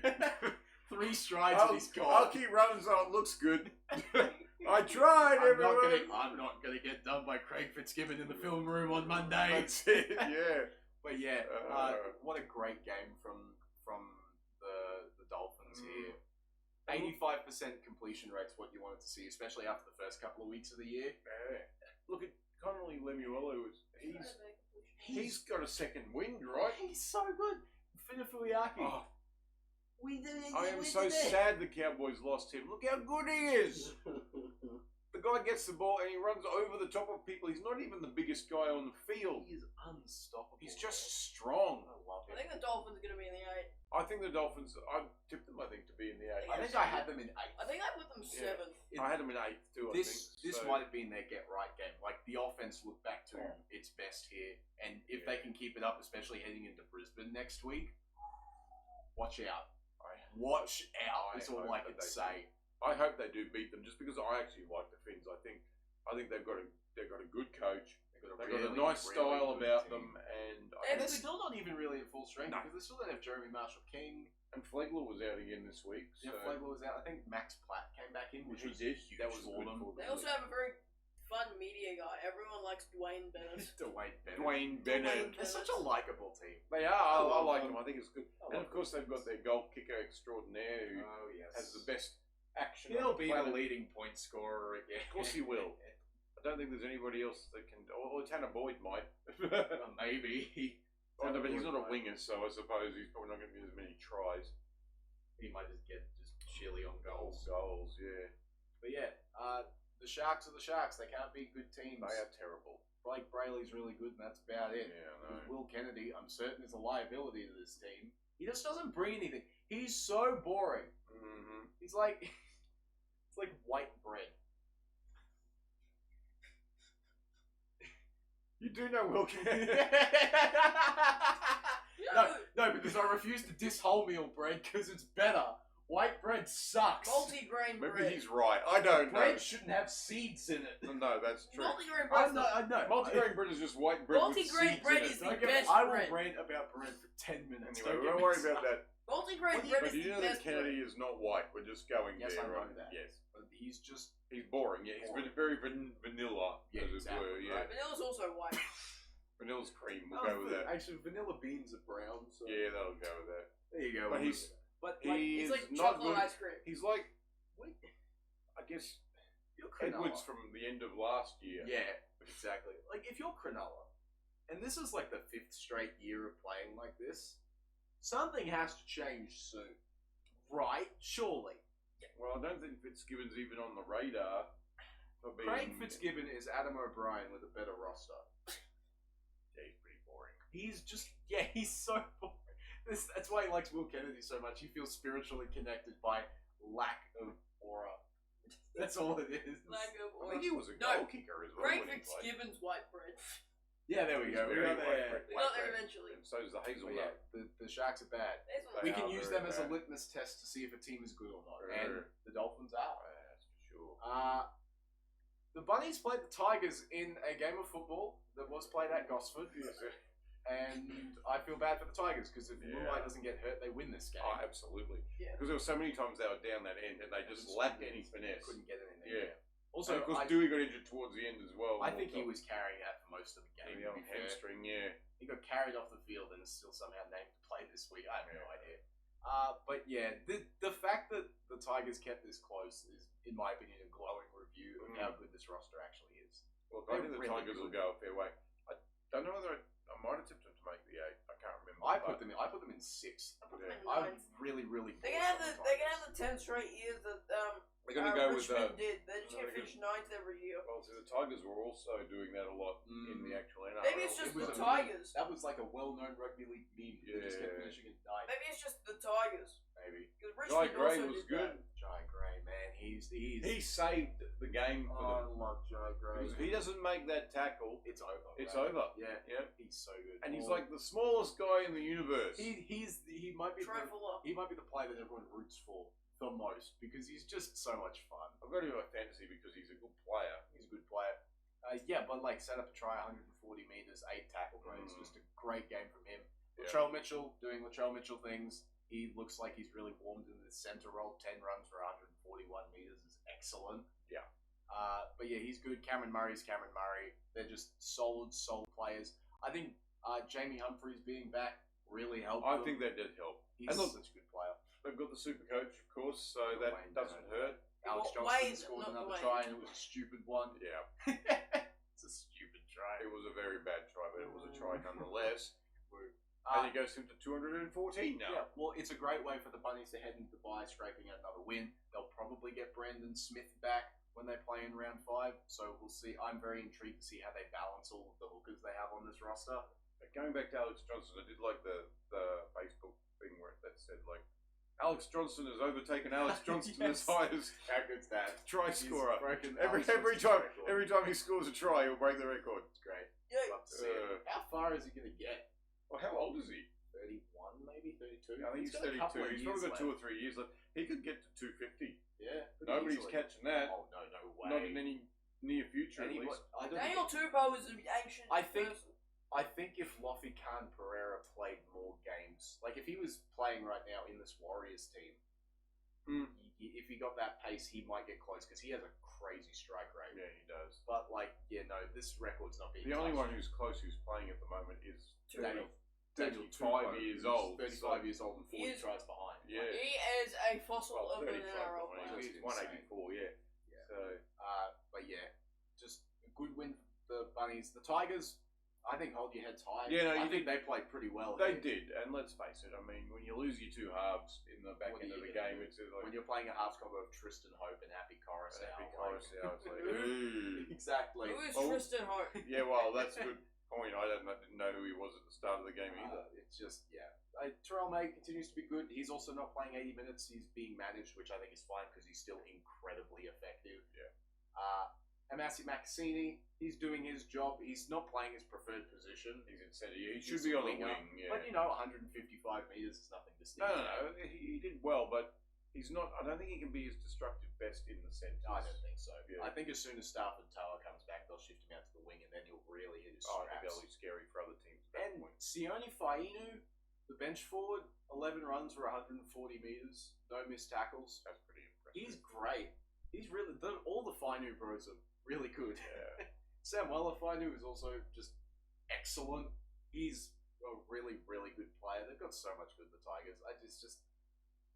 A: 3 strides
C: I'll,
A: and he's
C: I'll
A: gone.
C: keep running so it looks good. I tried, everyone.
A: I'm not gonna get done by Craig Fitzgibbon in the film room on Monday.
C: That's it, yeah.
A: But yeah,
C: Uh,
A: what a great game from the Dolphins
C: Mm.
A: here. 85% completion rate's what you wanted to see, especially after the first couple of weeks of the year.
C: Yeah. Look at Connolly Lemuelu. He's got a second wind, right?
A: He's so good. Finafuyaki.
C: Oh,
A: We did it.
C: I am so sad the Cowboys lost him. Look how good he is. The guy gets the ball and he runs over the top of people. He's not even the biggest guy on the field.
A: He is unstoppable.
C: He's just strong.
A: I love
B: I
A: him.
B: think the Dolphins are going to be in the 8.
C: I think the Dolphins, I tipped them, I think, to be in the 8.
A: I think I had them in 8th.
B: I think I put them 7th.
C: I had them in 8th too,
A: This
C: I think.
A: might have been their get right game. Like the offense looked back to its best here, and if they can keep it up, especially heading into Brisbane next week, watch out. Watch out. That's all I can say.
C: I hope they do beat them, just because I actually like the Finns. I think they've got a good coach, They've got a nice style about them, and
A: they're still not even really at full strength because they still don't have Jeremy Marshall-King.
C: And Flegler was out again this week.
A: Yeah,
C: So.
A: Flegler was out. I think Max Platt came back in, which was
C: huge
A: that was
C: for
A: them.
B: They also have a very fun media guy. Everyone likes Dwayne Bennett.
C: Dwayne Bennett.
A: They're such a likable team.
C: They are. I like them. I think it's good. And of course, they've got their goal kicker extraordinaire who has the best action.
A: He'll be the
C: planet.
A: leading point scorer again.
C: Of course, he will. I don't think there's anybody else that can. Or Tanner Boyd might.
A: Maybe.
C: Oh, no, but he's not a winger, so I suppose he's probably not going to get as many tries.
A: He might just get chilly on goals.
C: Goals, yeah.
A: But yeah, the Sharks are the Sharks. They can't be good teams.
C: They are terrible.
A: Blake Brayley's really good, and that's about it.
C: Yeah, I know.
A: Will Kennedy, I'm certain, is a liability to this team. He just doesn't bring anything. He's so boring.
C: Mm-hmm.
A: He's like, it's like white bread.
C: You do know Will Kennedy.
A: No, because I refuse to diss wholemeal bread because it's better. White bread sucks.
B: Multigrain bread.
C: Maybe he's right. I don't know.
A: Bread shouldn't have seeds in it.
C: No, that's true.
B: Multigrain bread.
A: I know.
C: Multigrain bread is just white bread with
B: Multigrain
C: seeds
B: bread
C: in
B: is
C: it.
B: the best
A: I will
B: bread.
A: rant about bread for 10 minutes.
C: Anyway, don't worry about that.
B: Multigrain bread
C: But
B: is
C: you
B: the
C: know that
B: best
C: Kennedy
B: bread.
C: is not white. We're just going
A: Yes,
C: there.
A: I know
C: right?
A: that.
C: Yes.
A: But he's just...
C: He's boring. Yeah, he's
A: Boring.
C: very vanilla,
A: Yeah,
C: as it
A: exactly,
C: were. Yeah.
A: right.
B: Vanilla's also white.
C: Vanilla's cream. We'll go with that.
A: Actually, vanilla beans are brown. So.
C: Yeah, that'll go with that.
A: There you go.
C: But he's
A: But
C: he
B: It's
C: is
B: like
C: not
B: chocolate
C: good.
B: ice cream.
C: He's like, I guess,
A: you're Cronulla.
C: Edwards from the end of last year.
A: Yeah, exactly. Like, if you're Cronulla, and this is like the 5th straight year of playing like this, something has to change soon. Right? Surely.
C: Well, I don't think Fitzgibbon's even on the radar. For being,
A: Craig Fitzgibbon is Adam O'Brien with a better roster.
C: Yeah, he's pretty boring.
A: He's just, he's so boring. That's why he likes Will Kennedy so much. He feels spiritually connected by lack of aura. That's all it is.
B: Lack of
C: I think he was a
B: No.
C: goal kicker as well.
B: Craig
C: when he played.
B: Fitzgibbon's white bread.
A: Yeah, there we go.
C: He's
A: We
C: very
A: got
C: white
A: there.
C: bread.
B: We got there eventually.
C: And so is the
A: But
C: hazelnut.
A: yeah, the Sharks are bad.
B: Hazelnut.
A: We
C: They
A: can
C: are
A: use
C: very
A: them as a
C: bad.
A: litmus test to see if a team is good or not.
C: Sure.
A: And the Dolphins are.
C: Yeah, that's for sure.
A: The Bunnies played the Tigers in a game of football that was played at Gosford. And I feel bad for the Tigers because if Moonlight doesn't get hurt, they win this game.
C: Oh, absolutely.
B: Yeah.
C: Because there were so many times they were down that end and they just lacked any finesse.
A: Couldn't get it in
C: Yeah.
A: there. Also,
C: of course, Dewey got injured towards the end as well.
A: I think he was carrying that for most of the game.
C: Maybe
A: to
C: on
A: be fair.
C: hamstring, yeah.
A: He got carried off the field and is still somehow named to play this week. I have no
C: Yeah.
A: idea. But yeah, the fact that the Tigers kept this close is, in my opinion, a glowing review of how good this roster actually is.
C: Look, I
A: They're
C: think the
A: really
C: Tigers
A: good.
C: will go a fair way. I don't know whether I might have tipped them to make the 8. I can't remember.
A: I put them in 6th.
B: I put them in
A: I'm
B: ninth.
A: really
B: They can have the 10 straight years that
C: They're going to go with
B: Richmond did. They're just
C: they're
B: gonna finish 9th every year.
C: Well, see, the Tigers were also doing that a lot in the actual NRL.
B: Maybe it's just
A: It was
B: the
A: a-
B: Tigers.
A: That was like a well-known rugby league meme. They just kept
C: Yeah.
A: finishing in 9th,
B: Maybe it's just the Tigers.
A: maybe.
B: Because
C: Jai
B: Richmond
C: Gray
B: also
C: was
B: did
C: good.
B: that.
A: Jai Gray, man, he's
C: He saved the game for
A: I
C: them.
A: love Jai Gray.
C: Because if he doesn't make that tackle,
A: It's over.
C: it's
A: right?
C: over.
A: Yeah,
C: Yeah.
A: he's so good.
C: And he's like the smallest guy in the universe.
A: He might be
B: Trifler.
A: he might be the player that everyone roots for the most because he's just so much fun.
C: I've got him in my fantasy because he's a good player.
A: He's a good player. Yeah, but like set up a try, 140 meters, 8 tackle breaks, just a great game from him.
C: Yeah.
A: Latrell Mitchell doing Latrell Mitchell things. He looks like he's really warmed into the center role. 10 runs for 141 meters is excellent.
C: Yeah.
A: But yeah, he's good. Cameron Murray's Cameron Murray. They're just solid players. I think Jamie Humphries being back really helped.
C: I
A: them.
C: think that did help.
A: He's
C: And look,
A: such a good player.
C: they've got the super coach, of course, so
A: Got
C: that
A: Wayne
C: doesn't
A: Bennett.
C: hurt.
A: Alex
B: Well,
A: Johnston
B: Wayne,
A: scored
B: not
A: another
B: Wayne.
A: try, and it was a stupid one.
C: Yeah.
A: It's a stupid try.
C: It was a very bad try, but it was a try nonetheless.
A: Uh,
C: And he goes him to 214 now.
A: Yeah, well, it's a great way for the Bunnies to head into the bye, scraping out another win. They'll probably get Brandon Smith back when they play in round 5, so we'll see. I'm very intrigued to see how they balance all of the hookers they have on this roster.
C: But going back to Alex Johnson, I did like the Facebook thing where that said, like, Alex Johnson has overtaken Alex Johnson
A: Yes.
C: as high as
A: How good's that?
C: try
A: He's
C: scorer.
A: broken
C: Every
A: Alex Johnson's
C: time
A: record.
C: every time he scores a try, he'll break the record.
A: It's great.
B: Yeah.
A: Love to see it. How far is he going to get?
C: Well, how old is he?
A: 31, maybe 32.
C: I think he's
A: got a couple
C: 32.
A: of
C: He's
A: years
C: probably got 2
A: left.
C: or 3 years left. He could get to 250.
A: Yeah, pretty
C: Nobody's
A: easily.
C: catching that.
A: Oh no way!
C: Not in any near future at
A: Any,
C: least.
A: I don't
B: Daniel
A: think,
B: Tupou was an ancient
A: I think-
B: person.
A: I think if Lofi Khan Pereira played more games, like if he was playing right now in this Warriors team, if he got that pace, he might get close because he has a crazy strike rate.
C: Yeah, he does.
A: But like, yeah, no, this record's not being.
C: The only
A: touched.
C: one who's close who's playing at the moment is
A: Daniel.
C: 35 years old.
A: 35 years old and 40
B: He is-
A: tries behind.
C: Yeah.
B: He is a fossil
C: Well,
B: of an
C: 35
B: NRL
C: behind.
B: player.
C: He's 184, yeah.
A: Yeah.
C: So,
A: But yeah, just a good win for the Bunnies. The Tigers, I think hold your heads high.
C: Yeah, no,
A: I
C: you
A: think they played pretty well.
C: they
A: here.
C: did, and let's face it, I mean, when you lose your two halves in the back
A: What
C: end
A: are
C: of
A: you
C: the
A: gonna
C: game,
A: do?
C: it's like...
A: When you're playing a halves combo of Tristan Hope and Happy Coruscant.
C: Happy
A: like-
C: Coruscant, it's like,
A: Who?
C: ooh.
A: Exactly.
B: Who is
C: Oh.
B: Tristan Hope?
C: Yeah, well, that's a good point. I didn't know who he was at the start of the game either.
A: It's just, yeah. Terrell May continues to be good. He's also not playing 80 minutes. He's being managed, which I think is fine because he's still incredibly effective.
C: Yeah.
A: Amasi Makasini, he's doing his job. He's not playing his preferred position.
C: He's in center. He
A: He's
C: should be on the
A: winger.
C: wing, yeah.
A: But, 155 meters is nothing to sneeze
C: No,
A: at.
C: he did well, but he's not... I don't think he can be as destructive best in the centre.
A: I don't think so.
C: Yeah.
A: I think as soon as Stafford Tower comes back, they'll shift him out to the wing and then he'll really hit his
C: Oh, I think
A: straps.
C: that'll be scary for other teams at that
A: And
C: point.
A: Sione Fainu, the bench forward, 11 runs for 140 meters, no missed tackles.
C: That's pretty impressive.
A: He's great. He's really all the Fainu bros are really good.
C: Yeah.
A: Samuela Fainu is also just excellent. He's a really, really good player. They've got so much good, the Tigers.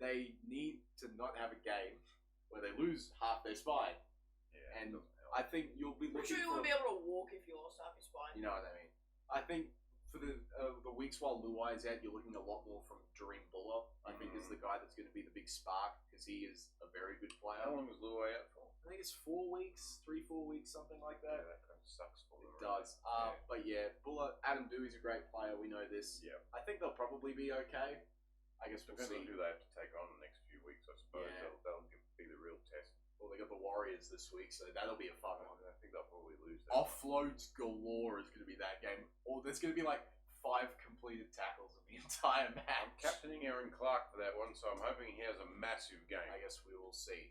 A: They need to not have a game where they lose half their spine.
C: Yeah,
A: And
C: it doesn't help.
A: I think you'll be
B: Pretty
A: looking
B: sure you
A: for.
B: wouldn't be able to walk if you lost half your spine.
A: You know what I mean? I think for the weeks while Luai is out, you're looking a lot more from Dream Buller. I think is the guy that's going to be the big spark because he is a very good player.
C: How long was Luai out for?
A: I think it's 4 weeks, 3-4 weeks, something like
C: Yeah,
A: that.
C: that kind of sucks for them.
A: It does. But yeah, Buller, Adam Dewey's a great player. We know this.
C: Yeah.
A: I think they'll probably be okay. I guess we'll
C: Depends on
A: see.
C: who they have to take on the next few weeks, I suppose.
A: Yeah.
C: That'll be the real test.
A: Well, they got the Warriors this week, so that'll be a fun one.
C: I think they'll probably lose that.
A: Offloads galore is going to be that game. Or there's going to be like 5 completed tackles in the entire
C: I'm
A: match.
C: captaining Aaron Clark for that one, so I'm hoping he has a massive game.
A: I guess we will see.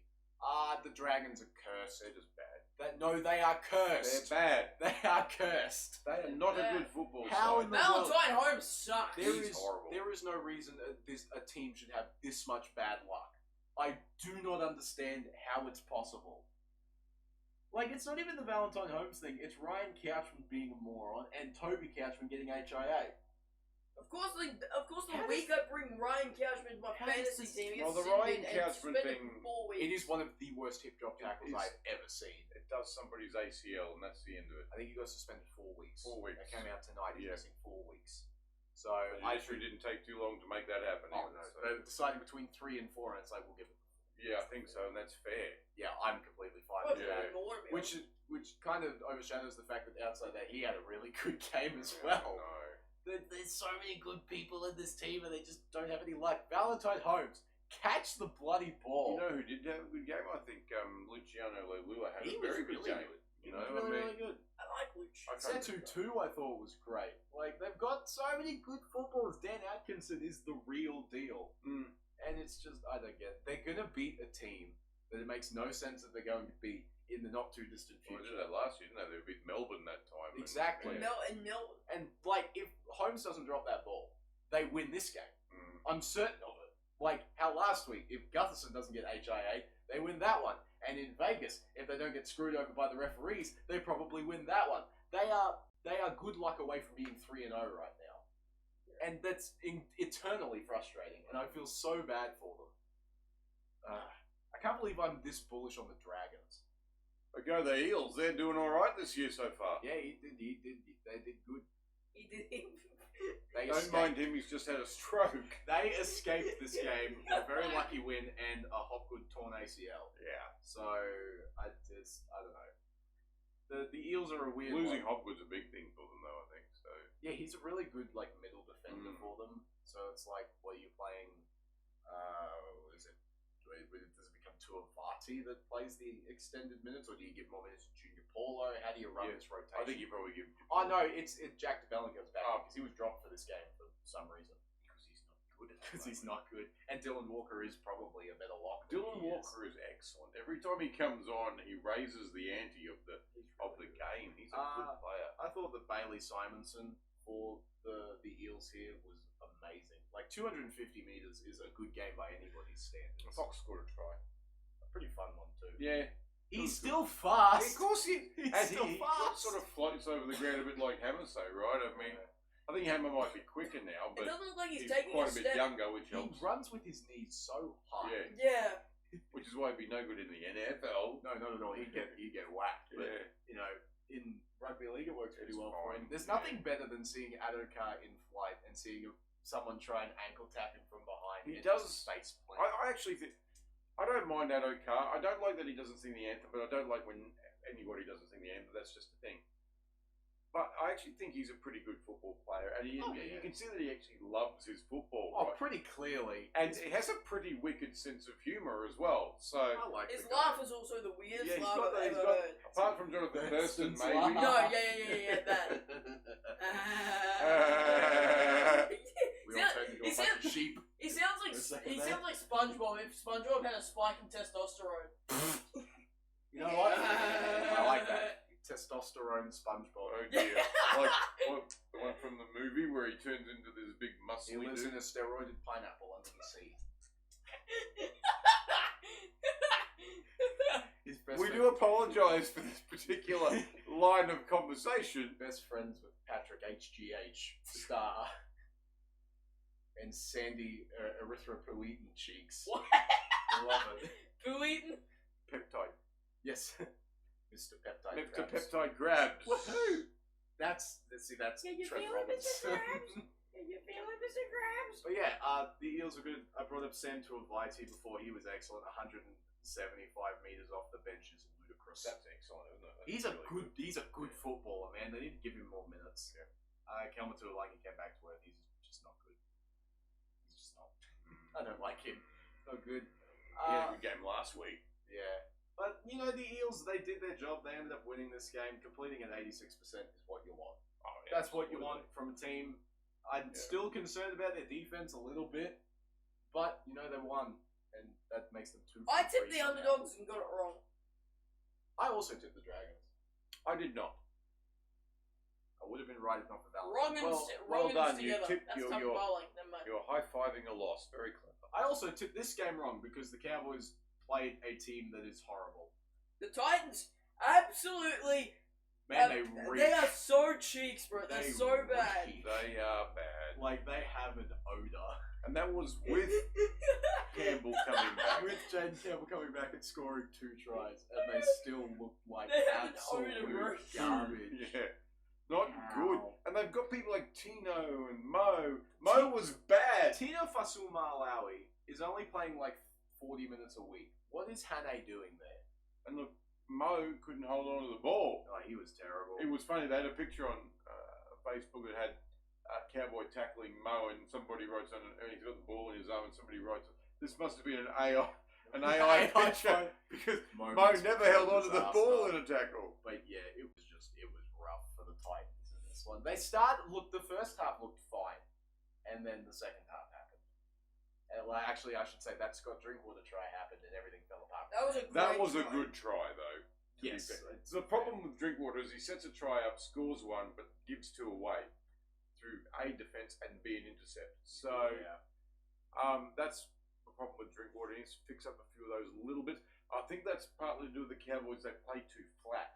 A: The Dragons are cursed.
C: They're just bad.
A: No, they are
C: They're
A: cursed.
C: bad.
A: They are cursed.
C: They are not a
B: Yeah.
C: good football
A: How
C: side.
A: in the world?
B: Valentine Holmes sucks.
C: He's horrible.
A: There is no reason a team should have this much bad luck. I do not understand how it's possible. Like, it's not even the Valentine Holmes thing. It's Ryan Couchman being a moron and Toby Couchman getting HIA.
B: Of course, the
A: How
B: week I bring Ryan Couchman to my
A: How does
B: fantasy
A: this-
B: team.
C: Well,
B: gets
C: the Ryan
B: suspended and
C: Couchman
B: suspended
C: thing-
B: for 4 weeks.
A: It is one of the worst hip drop tackles
C: is.
A: I've ever seen.
C: It does somebody's ACL, and that's the end of it.
A: I think he got suspended 4 weeks.
C: 4 weeks.
A: That came out tonight. He's
C: Yeah.
A: missing 4 weeks. So
C: But
A: I
C: it sure didn't take too long to make that happen.
A: Oh
C: either,
A: no,
C: so-
A: they're deciding between 3 and 4, and it's like we'll give it.
C: Yeah, I think so, and that's fair.
A: Yeah, I'm completely fine
B: Well,
A: with
C: Yeah.
A: that.
B: more of it.
A: Which kind of overshadows the fact that outside that he had a really good game as
C: Yeah,
A: well.
C: no.
A: There's so many good people in this team, and they just don't have any luck. Valentine Holmes, catch the bloody ball.
C: You know who did have a good game? I think Luciano Leilua had
A: He
C: a
A: was
C: very good
A: really
C: game.
A: good.
C: You
A: He
C: know,
A: was really,
C: I mean,
A: really good.
B: I like Luch.
C: I can't-
A: Setu too, I thought was great. Like they've got so many good footballers. Dan Atkinson is the real deal,
C: Mm.
A: and it's just I don't get. They're gonna beat a team that it makes no sense that they're going to beat in the not too distant
C: Well, they
A: future.
C: did that last year, didn't they? They beat Melbourne that time.
A: Exactly.
C: And,
B: Mel.
A: And like, if Holmes doesn't drop that ball, they win this game.
C: Mm.
A: I'm certain of it. Like how last week, if Gutherson doesn't get HIA, they win that one. And in Vegas, if they don't get screwed over by the referees, they probably win that one. They are good luck away from being 3-0 right now, and that's eternally frustrating. And I feel so bad for them. I can't believe I'm this bullish on the Dragons.
C: But go the Eels. They're doing all right this year so far.
A: Yeah, he did. They did good.
B: He did.
A: They
C: Don't
A: escaped.
C: mind him. He's just had a stroke.
A: They escaped this game with a very lucky win and a Hopgood torn ACL.
C: Yeah.
A: So I don't know. The Eels are a weird
C: Losing
A: one.
C: Hopgood's a big thing for them, though. I think so.
A: Yeah, he's a really good like middle defender
C: Mm.
A: for them. So it's like, what are you playing? Is it? Does it become Tuavati that plays the extended minutes, or do you give more minutes to Junior Paulo? How do you run
C: Yeah,
A: this rotation?
C: I think you probably give.
A: Oh no, it's Jack DeBellinger's back
C: Oh.
A: because he was dropped for this game for some reason.
C: Because he's not
A: good because he's not good. And Dylan Walker is probably a better lock.
C: Dylan Walker is excellent. Every time he comes on, he raises the ante of the game. He's a good player.
A: I thought that Bailey Simonson for the Eels here was amazing. Like 250 meters is a good game by anybody's standards.
C: Fox scored a try.
A: A pretty fun one too.
C: Yeah.
A: He's still fast.
C: Yeah, of course he
A: still fast.
C: sort of floats over the ground a bit like Hammer, say, right? I mean, I think Hammer might be quicker now,
B: It
C: but
B: doesn't look like he's
C: he's
B: taking
C: quite
B: a
C: a bit
B: step.
C: younger, which
A: He
C: helps.
A: runs with his knees so high.
C: Yeah.
B: Yeah.
C: Which is why he'd be no good in the NFL.
A: No, not at all. He'd get whacked. But
C: Yeah.
A: you know, in rugby league, it works pretty
C: It's
A: well for him.
C: fine.
A: There's nothing better than seeing Adokar in flight and seeing someone try and ankle tap him from behind.
C: He
A: and
C: does-
A: just face plant.
C: I actually think I don't mind Adokar. I don't like that he doesn't sing the anthem, but I don't like when anybody doesn't sing the anthem. That's just a thing. But I actually think he's a pretty good football player, and you can see that he actually loves his football.
A: Oh,
C: right?
A: pretty clearly.
C: And he has a pretty wicked sense of humour as well. So
A: I like
B: His
A: the
B: laugh
A: guy.
B: is also the weirdest
C: Yeah, he's
B: laugh
C: got
B: I've
C: that- he's
B: ever
C: got-
B: heard.
C: apart from Jonathan Thurston,
A: Thurston's
C: maybe.
A: laugh.
B: No, yeah, that.
A: We all turned into a bunch of sheep.
B: He sounds like
A: For a second
B: he
A: there.
B: sounds like SpongeBob if SpongeBob had a spike in testosterone.
A: You know what? I like that. Testosterone SpongeBob.
C: Oh dear. Like the one from the movie where he turns into this big
A: He
C: muscly
A: lives
C: dude.
A: in a steroided pineapple under the sea. His best
C: We
A: friend-
C: do apologise for this particular line of conversation.
A: Best friends with Patrick HGH star and Sandy erythropoietin cheeks.
B: What?
A: I love it.
B: Boo eaten?
C: Peptide.
A: Yes, Mr. Peptide.
C: Mr.
A: Krabs.
C: Peptide grabs.
A: Woohoo! That's
B: Can you
A: Trent
B: feel it,
A: Roberts.
B: Mr. Krabs? Can you feel it, Mr. Krabs?
A: But yeah, the Eels are good. I brought up Sam Tuivasa before. He was excellent. 175 meters off the bench is ludicrous.
C: That's excellent, isn't it? That's
A: He's a
C: really
A: he's a good footballer, man. They need to give him more minutes.
C: Yeah.
A: Kelma Tuilagi came back to earth. He's just not good. He's just not. I don't like him. Not good.
C: He had a good game last week.
A: Yeah. But, you know, the Eels, they did their job. They ended up winning this game. Completing at 86% is what you want.
C: Oh, yeah,
A: That's what you
C: absolutely.
A: want from a team. I'm
C: Yeah.
A: still concerned about their defense a little bit. But, you know, they won. And that makes them 2
B: I
A: for
B: tipped the
A: 3 somehow.
B: underdogs and got it wrong.
A: I also tipped the Dragons.
C: I did not.
A: I would have been right if not for Valentine.
B: Wrong and
C: well done, you
B: together.
C: tipped
B: That's
C: your-
B: tough
C: your-
B: bowling. Never mind.
C: You're high-fiving a loss. Very clever.
A: I also tipped this game wrong because the Cowboys played a team that is horrible.
B: The Titans absolutely.
A: Man, they reach.
B: They are so cheeks, bro. They're
A: They
B: so bad.
A: reek.
C: They are bad.
A: Like, they have an odor.
C: And that was with Campbell coming back.
A: With Jaden Campbell coming back and scoring 2 tries, and they still look like
B: They have an
A: absolute
B: odor.
A: garbage.
C: Yeah. Not
A: Ow.
C: good. And they've got people like Tino and Mo. Mo was bad.
A: Tino Fasul-Malawi is only playing like 40 minutes a week. What is Hane doing there?
C: And look, Mo couldn't hold on to the ball.
A: Oh, he was terrible.
C: It was funny. They had a picture on Facebook that had Cowboy tackling Mo, and somebody writes on it, and he's got the ball in his arm, and somebody writes, "This must have been an AI picture because Mo
A: Moments
C: never
A: of
C: held on to the
A: disaster.
C: ball in a tackle."
A: But yeah, it was rough for the Titans in this one. They the first half looked fine, and then the second half happened. And well, actually, I should say that Scott Drinkwater try happened, and everything fell apart.
B: That was a great
C: That was a
B: try.
C: good try, though. to be
A: Yes.
C: fair. The problem with Drinkwater is he sets a try up, scores one, but gives 2 away through A, defence, and B, an intercept. So
A: yeah.
C: that's the problem with Drinkwater. He needs to fix up a few of those a little bit. I think that's partly to do with the Cowboys. They play too flat.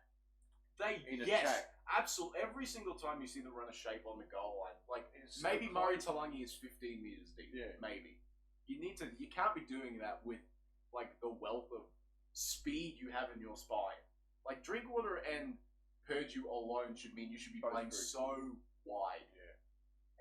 C: In
A: Yes,
C: attack.
A: absolutely. Every single time you see them run a shape on the goal line, like
C: It's so
A: maybe
C: close.
A: Murray Talangi is 15 meters deep.
C: Yeah.
A: Maybe you can't be doing that with like the wealth of speed you have in your spine. Like Drinkwater and Purdue alone should mean you should be
C: Both
A: playing
C: very
A: so wide.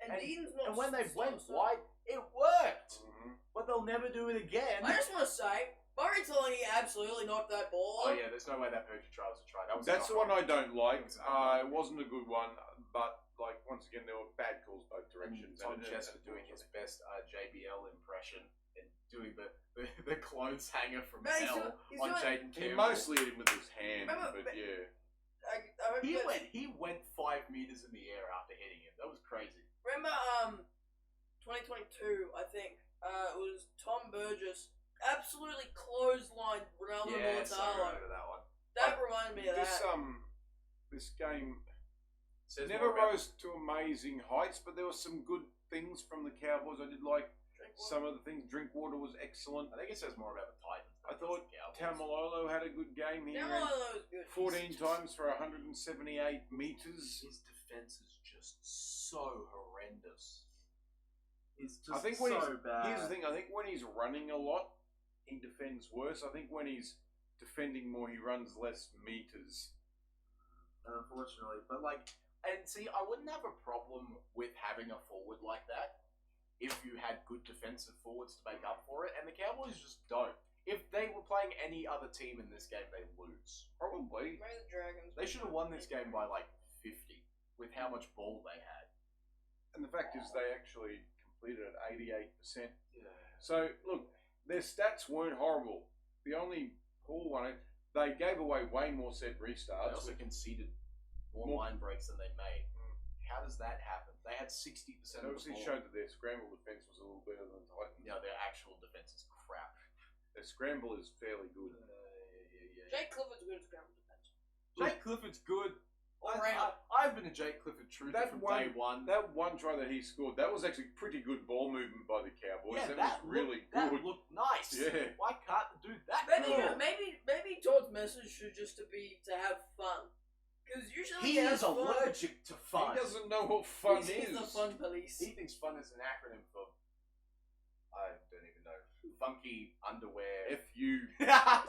B: And
A: And-
B: Dean's not.
A: And when they
B: so-
A: went
B: so-
A: wide, it worked.
C: Mm-hmm.
A: But they'll never do it again.
B: I just want to say, Murray Talangi absolutely knocked that ball.
A: Oh yeah, there's no way that Purdue try was a try. That was
C: That's the
A: not
C: one I don't like.
A: It was not
C: It wasn't a good one, but like once again, there were bad calls both
A: And
C: directions.
A: Tom
C: And-
A: Chester doing his best JBL impression and doing the clothes hanger from
B: Man, he's
A: hell
B: doing- he's
A: on
B: doing-
A: Jaden
C: He
A: Campbell.
C: mostly hit him with his hand,
B: Remember-
C: but yeah.
B: I hope
A: He
B: you guys-
A: went 5 meters in the air after hitting him. That was crazy.
B: Remember, 2022, I think, Burgess absolutely clotheslined Ronaldo
A: Yeah, so I
B: Militalo.
A: remember that one.
B: That reminded me of
C: This
B: that.
C: this game
A: Says
C: never
A: more about-
C: rose to amazing heights, but there were some good things from the Cowboys. I did like some of the things. Drinkwater was excellent.
A: I think it says more about the Titans.
C: I
A: than
C: thought
A: the Cowboys.
C: Tamalolo had a good game. He ran
B: Tamalolo was good.
C: 14 times for 178 meters.
A: His defense is just so horrendous. It's just
C: I think when
A: so bad.
C: here's the thing. I think when he's running a lot, he defends worse. I think when he's defending more, he runs less meters.
A: Unfortunately, but and see, I wouldn't have a problem with having a forward like that if you had good defensive forwards to make up for it, and the Cowboys just don't. If they were playing any other team in this game, they'd lose.
C: Probably.
B: Maybe the Dragons.
A: They should have won this game by 50 with how much ball they had.
C: And the fact is, they actually completed at 88%.
A: Yeah.
C: So, look, their stats weren't horrible. The only poor one, they gave away way more set
A: They
C: restarts.
A: also conceded more line breaks than they made. How does that happen? They had 60%
C: It
A: of the
C: obviously
A: ball.
C: showed that their scramble defense was a little better than Titans.
A: No, their actual defense is crap.
C: Their scramble is fairly good.
B: Jake Clifford's good at scramble defense.
A: Jake Clifford's good.
B: All round.
A: I've been a Jake Clifford truther
C: That
A: from
C: one-
A: day one.
C: That one try that he scored, that was actually pretty good ball movement by the Cowboys.
A: Yeah,
C: that was really
A: That
C: good.
A: looked nice.
C: Yeah.
A: Why can't they do that?
B: Maybe Todd's message should just be to have fun. Because usually
A: He
B: has
A: is
B: fun.
A: allergic to fun.
C: He doesn't know what fun
B: He's
C: is.
B: the fun police.
A: He thinks fun is an acronym for, I don't even know, funky underwear.
C: F-U,
A: yeah,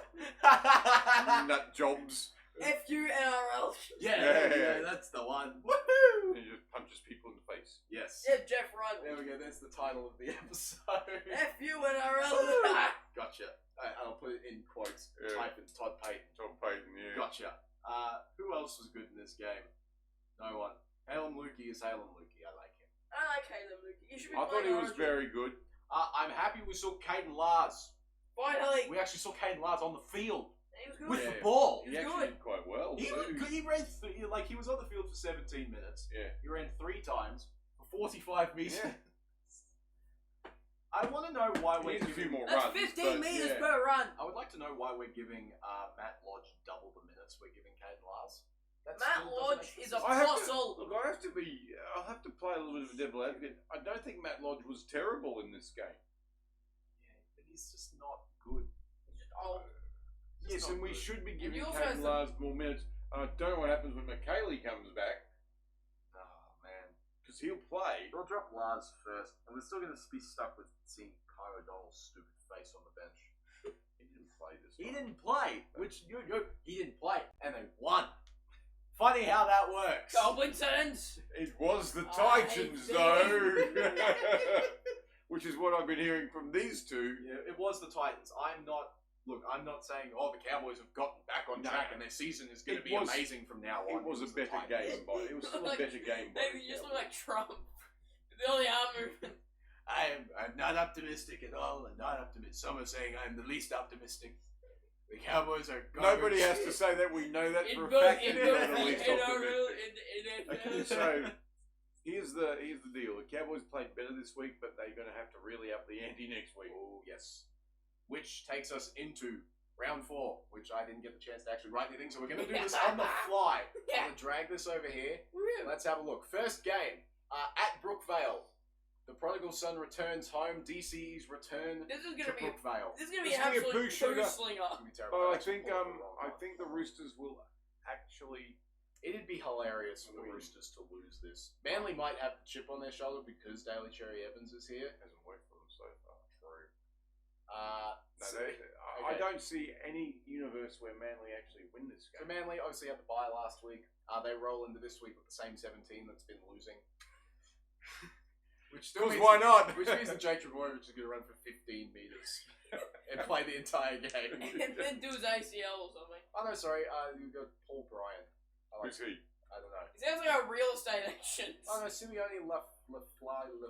C: nut jobs.
B: F-U NRL.
C: Yeah.
A: that's the one. Woohoo!
C: And he just punches people in the face.
A: Yes.
B: Yeah, Jeff Run.
A: There we go. That's the title of the episode.
B: F-U NRL.
A: Gotcha. I'll put it in quotes.
C: Yeah.
A: Type in Todd Payten.
C: Tom Payten, yeah.
A: Gotcha. Who else was good in this game? No one. Halem Lukey is Halem Lukey. I like him.
B: I like Caleb Luke. You should be
C: I thought
B: playing
C: he was
B: Origin.
C: very good.
A: I'm happy we saw Caden Lars.
B: Finally.
A: We actually saw Caden Lars on the field
B: He was good.
A: with
C: Yeah.
A: the ball.
B: He
C: He
B: was
C: actually
B: good.
C: did quite well.
A: He
C: too.
A: looked good. He ran he was on the field for 17 minutes.
C: Yeah.
A: He ran 3 times for 45 meters.
C: Yeah.
A: I want to know why
C: He
A: we're
C: needs a few
A: giving.
C: more
B: That's
C: runs.
B: 15
C: but,
B: meters
C: yeah.
B: per run.
A: I would like to know why we're giving Matt Lodge double the minutes we're giving Caden Lars. That
B: Matt
A: still doesn't
B: Lodge
A: make
B: is a
A: sense.
C: I have to,
B: fossil.
C: look, I'll have to play a little bit of a devil advocate. I don't think Matt Lodge was terrible in this game.
A: Yeah, but he's just not good.
B: Oh,
A: Just
C: Yes,
A: not
C: and we
A: good.
C: should be
B: And
C: giving
B: you also
C: Caden
B: have
C: Lars more minutes. I don't know what happens when McKaylee comes back,
A: Oh man.
C: because he'll play.
A: We'll drop Lars first, and we're still going to be stuck with seeing Kyle O'Donnell's stupid face on the bench.
C: He didn't play this
A: He
C: time.
A: didn't play, he didn't play, and they won. Funny how that works.
B: Goblin's.
C: It was the
B: I
C: Titans,
B: see.
C: though. Which is what I've been hearing from these two.
A: Yeah, it was the Titans. I'm not saying, the Cowboys have gotten back on
C: No.
A: track and their season is going to
C: It
A: be
C: was-
A: amazing from now
C: It
A: on.
C: was a
A: the
C: better
A: Titans.
C: game, but it was still a
B: Like,
C: better game. by
B: Maybe
C: the
B: you just look
C: Cowboys.
B: like Trump. The only arm movement.
A: I'm not optimistic at all. I'm not optimistic. Some are saying I'm the least optimistic. The Cowboys are garbage.
C: Nobody has to say that. We know that
B: In
C: for a
B: both-
C: fact.
B: in
C: that
B: both-
C: they're the least
B: in
C: optimistic.
B: our-
C: Okay, so here's the deal. The Cowboys played better this week, but they're going to have to really up the ante next week.
A: Oh, yes. Which takes us into round 4, which I didn't get the chance to actually write anything, so we're going to do this on the fly. I'm
B: Yeah.
A: going to drag this over here.
B: Woo.
A: Let's have a look. First game, at Brookvale. The prodigal son returns home. DC's return
B: This is
A: to
B: gonna be.
A: Brookvale.
B: This is gonna be
C: This
B: an
C: is gonna be a
B: absolute
C: poo shooter.
B: poo slinger.
A: It's gonna be terrible.
C: But I
A: Actually,
C: think
A: pulled the wrong one.
C: the Roosters will actually.
A: It'd be hilarious for the
C: Win.
A: Roosters to lose this. Manly might have the chip on their shoulder because Daly Cherry Evans is here.
C: Hasn't worked for them so far.
A: True.
C: No, I
A: okay.
C: don't see any universe where Manly actually win this
A: So
C: game.
A: Manly obviously had the bye last week. They roll into this week with the same 17 that's been losing. Which still
C: Because
A: means
C: why not?
A: Which means that Jake Trebojevic is going to run for 15 meters and play the entire game.
B: And then do his ACL or something.
A: Oh no, sorry. You've got Paul Bryan.
C: Who's he?
A: I don't know.
B: He sounds like a real estate agent.
A: Oh no, Simeone Lafly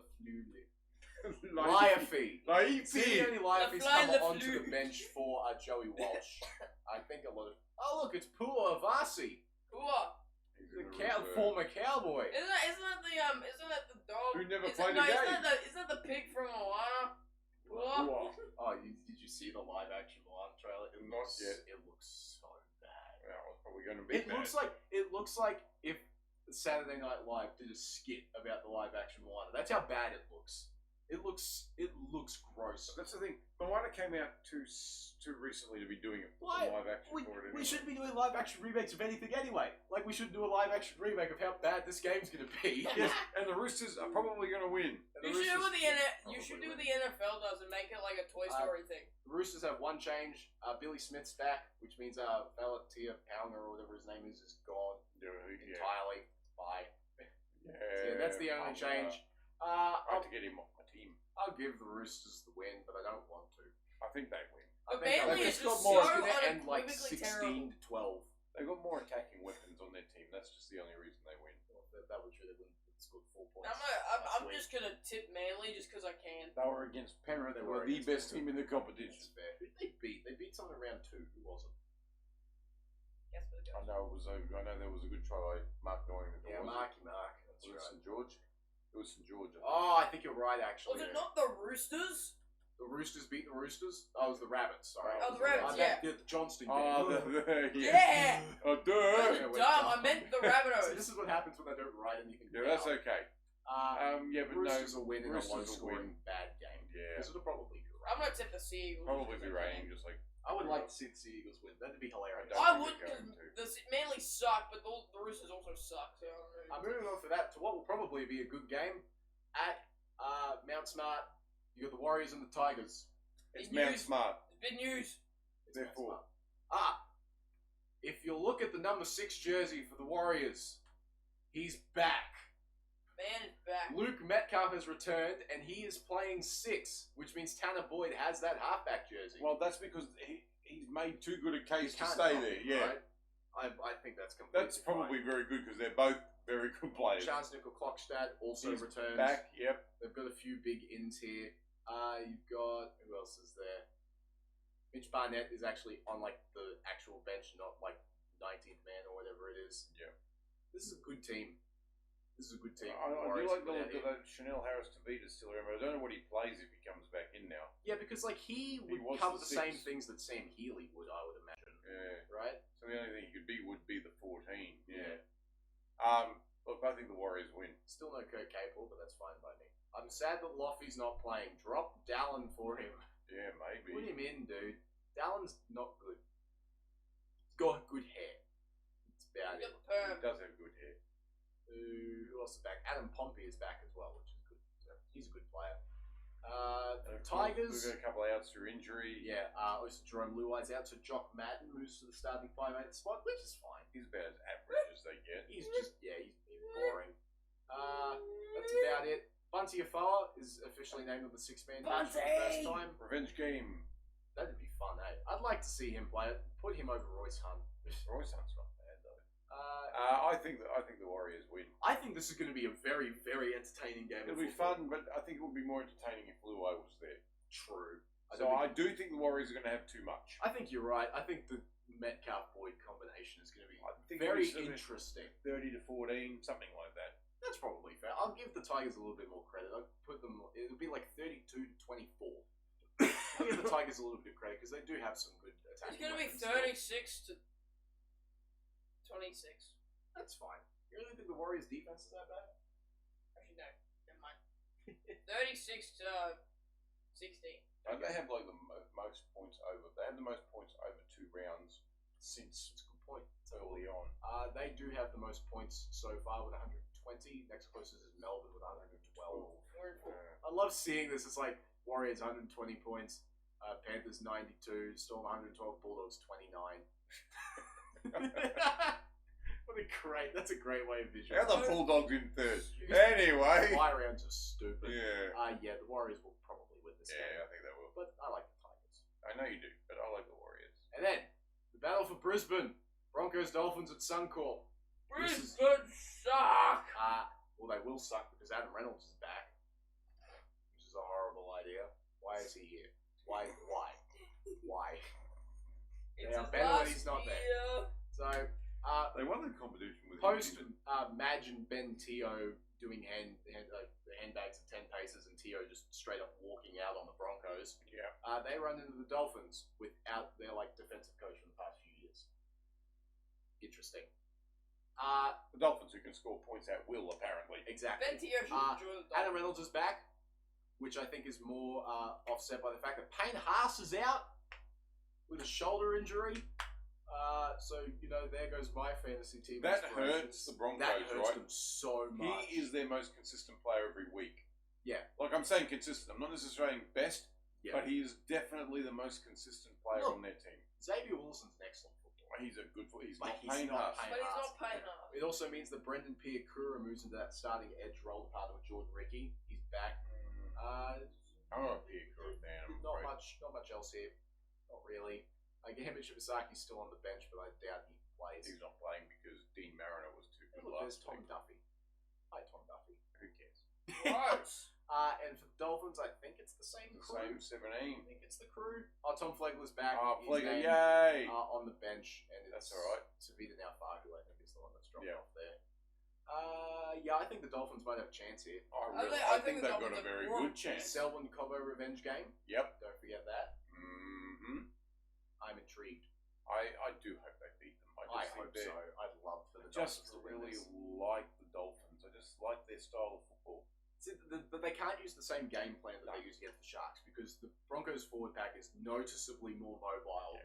C: Laifi.
A: Laifi. Simeone Laifi's
B: Lafly
A: come onto
B: Lafleur.
A: the bench for Joey Walsh. I think a lot of. Oh look, it's Pua Avasi,
B: What?
C: He's
A: the
C: in the reserve.
A: former Cowboy.
B: Isn't that the dog?
C: Who never
B: Isn't
C: played a
B: that
C: game.
B: isn't that the pig from Moana? What?
C: Whoa.
A: Oh, did you see the live action one trailer?
C: Not yet.
A: It looks so bad.
C: Well, it's probably going to be
A: It looks like if Saturday Night Live did a skit about the live action Moana. That's how bad it looks. It looks gross.
C: That's the thing. Moana came out too recently to be doing it
A: Why?
C: live action for it.
A: We shouldn't be doing live action remakes of anything anyway. Like we should do a live action remake of how bad this game's gonna be.
C: Yes, and the Roosters are probably going to win.
B: You should do what the NFL does and make it like a Toy Story thing.
A: The Roosters have one change. Billy Smith's back, which means Valatia Pounger or whatever his name is gone entirely. Bye.
C: Yeah,
A: that's the only change.
C: I have to get him off my team.
A: I'll give the Roosters the win, but I don't want to.
C: I think they win.
B: But Manly is just
A: more.
B: so
A: It's going to end like
B: unequivocally
A: 16 to 12.
C: They've got more attacking weapons on their team. That's just the only reason they win.
A: Well, that would true. They wouldn't scored 4 points.
B: I'm just gonna tip Manly just because I can.
C: They were against Penrith. They were the best team in the competition.
A: That's fair. Who did they beat? They beat someone in round 2. Who was it?
B: Yes, for the
C: I know there was a good try by Mark Norring.
A: Yeah, Marky Mark. That's
C: was
A: right.
C: St George. It was St George.
A: Oh, I think you're right. Actually,
B: Was it not the Roosters?
A: The Roosters beat the Roosters? Oh, it was the Rabbits. Sorry.
B: Oh, the Rabbits,
A: The Johnston game.
C: Oh,
B: Yeah.
C: Oh, duh.
B: I'm dumb. I meant the
A: So
B: Rabbitohs.
A: this is what happens when I don't write anything.
C: Yeah, that's okay.
A: Yeah,
C: but
A: Roosters
C: no,
A: will win in a
C: Roosters will
A: low-scoring bad game.
C: Yeah.
A: This will probably be right.
B: I'm gonna tip the Sea Eagles.
C: Probably be raining, just like.
A: I would like to see the Sea Eagles win. That'd be hilarious.
B: I would, because the Manly suck, but the Roosters also suck. So
A: I'm moving on for that to what will probably be a good game at Mount Smart. You got the Warriors and the Tigers.
C: It's Mount Smart.
B: Big news.
C: Therefore.
A: If you look at the number 6 jersey for the Warriors, he's back.
B: Man is back.
A: Luke Metcalf has returned, and he is playing 6, which means Tanner Boyd has that halfback jersey.
C: Well, that's because he's made too good a case to
A: Can't
C: stay
A: help,
C: there. Yeah,
A: right? I think that's completely
C: that's probably very good because they're both very good players.
A: Chance Nickel Klokstad also
C: He's
A: returns.
C: back. Yep.
A: They've got a few big ins here. You've got, who else is there? Mitch Barnett is actually on like the actual bench, not like 19th man or whatever it is.
C: Yeah.
A: This is a good team. This is a good team.
C: I do
A: Warriors
C: like the
A: put out
C: look of
A: here.
C: that Chanel Harris Tavita still around, but I don't know what he plays if he comes back in now.
A: Yeah, because like he would
C: was
A: cover
C: the
A: the same
C: 6.
A: things that Sam Healy would, I would imagine.
C: Yeah.
A: Right?
C: So the only thing he could be would be the 14.
A: Yeah.
C: Look, I think the Warriors win.
A: Still no Kurt Capel, but that's fine by me. I'm sad that Loffy's not playing. Drop Dallin for him.
C: Yeah, maybe.
A: Put him in, dude. Dallin's not good. He's got good hair. That's about
B: You
A: it.
B: got the perm.
C: He does have good hair.
A: Who else is back? Adam Pompey is back as well, which is good. So he's a good player.
C: And of course,
A: Tigers.
C: We've got a couple of outs through injury.
A: Yeah, also Jerome Luai's out, so Jock Madden moves to the starting 5'8" spot, which is fine.
C: He's about as average as they get.
A: He's just, he's boring. That's about it. Bunty Afoa is officially named on the 6-man bench for the first time.
C: Revenge game.
A: That'd be fun, eh? I'd like to see him play it. Put him over Royce Hunt.
C: Royce Hunt's not bad though. I think the Warriors win.
A: I think this is going to be a very, very entertaining game.
C: It'll be fun, but I think it would be more entertaining if Luai was there.
A: True.
C: I do think the Warriors are going to have too much.
A: I think you're right. I think the Metcalf Boyd combination is going to be
C: very
A: interesting.
C: 30 to 14, something like that.
A: That's probably fair. I'll give the Tigers a little bit more credit. I'll put them. It'll be like 32 to 24. I'll give the Tigers a little bit of credit because they do have some good attacking.
B: It's gonna be
A: weapons
B: 36 to 26.
A: That's fine. You really think the Warriors' defense is that bad?
B: Actually, no. Never mind. 36 to 16.
C: Don't they have like the most points over? They have the most points over 2 rounds since.
A: That's a good point.
C: Early on.
A: They do have the most points so far with 120. Next closest is Melbourne with 112. I love seeing this. It's like Warriors 120 points, Panthers 92, Storm 112, Bulldogs 29. What a great! That's a great way of visualizing.
C: How the Bulldogs in third? Anyway.
A: Fly rounds are stupid.
C: Yeah.
A: Yeah, the Warriors will probably win this game.
C: Yeah, I think they will.
A: But I like the Tigers.
C: I know you do, but I like the Warriors.
A: And then the battle for Brisbane: Broncos Dolphins at Suncorp.
B: Brisbane suck.
A: Well, they will suck because Adam Reynolds is back, which is a horrible idea. Why is he here? Why?
B: It's
A: Yeah,
B: his
A: better when
B: last
A: he's not there.
B: year.
A: So,
C: They won the competition with
A: post
C: him.
A: Madge and Ben Teo doing the handbags at 10 paces, and Teo just straight up walking out on the Broncos.
C: Yeah.
A: They run into the Dolphins without their defensive coach from the past few years. Interesting.
C: The Dolphins who can score points at will, apparently.
A: Exactly.
B: Ventio should enjoy the
A: Adam Reynolds is back, which I think is more offset by the fact that Payne Haas is out with a shoulder injury. So, there goes my fantasy team.
C: That hurts the Broncos,
A: that hurts
C: right?
A: them so much.
C: He is their most consistent player every week.
A: Yeah.
C: I'm saying consistent. I'm not necessarily saying best,
A: Yeah.
C: but he is definitely the most consistent player on their team.
A: Xavier Wilson's an excellent footballer.
C: He's a good footballer. He's
A: But
C: not
A: he's
C: Payne
A: not
C: Haas.
A: Payne
B: But he's
A: Haas.
B: not paying enough.
A: It also means that Brendan Piakura moves into that starting edge role partner with Jordan Ricky. He's back.
C: I'm not a Piakura fan. I'm
A: Not
C: afraid.
A: much else here. Not really. Gambit Shibasaki's still on the bench, but I doubt he plays.
C: He's not playing because Dean Mariner was too
A: Hey,
C: good
A: look, there's
C: last
A: Tom
C: week.
A: Duffy. Hi, Tom Duffy.
C: Who cares?
B: Gross.
A: And for the Dolphins, I think it's the same
C: The
A: crew.
C: same 17.
A: I think it's the crew. Tom Flegler's back.
C: Oh,
A: His
C: Flegler,
A: name,
C: yay!
A: on the bench, and
C: That's
A: it's
C: all right.
A: Savita Naufahu, I think, is the one that's dropped
C: Yeah.
A: off there. I think the Dolphins might have a chance here.
C: I think they've got a
B: Dolphins
C: very
B: are
C: good chance.
A: Selwyn Cobbo revenge game.
C: Yep.
A: Don't forget that.
C: Mm-hmm.
A: I'm intrigued.
C: I do hope they beat them.
A: I
C: just
A: hope
C: think
A: so.
C: they're-
A: I'd love for the
C: I just
A: Dolphins to win
C: really
A: this.
C: like the Dolphins. I just like their style of football.
A: See, but they can't use the same game plan that they used against the Sharks because the Broncos forward pack is noticeably more mobile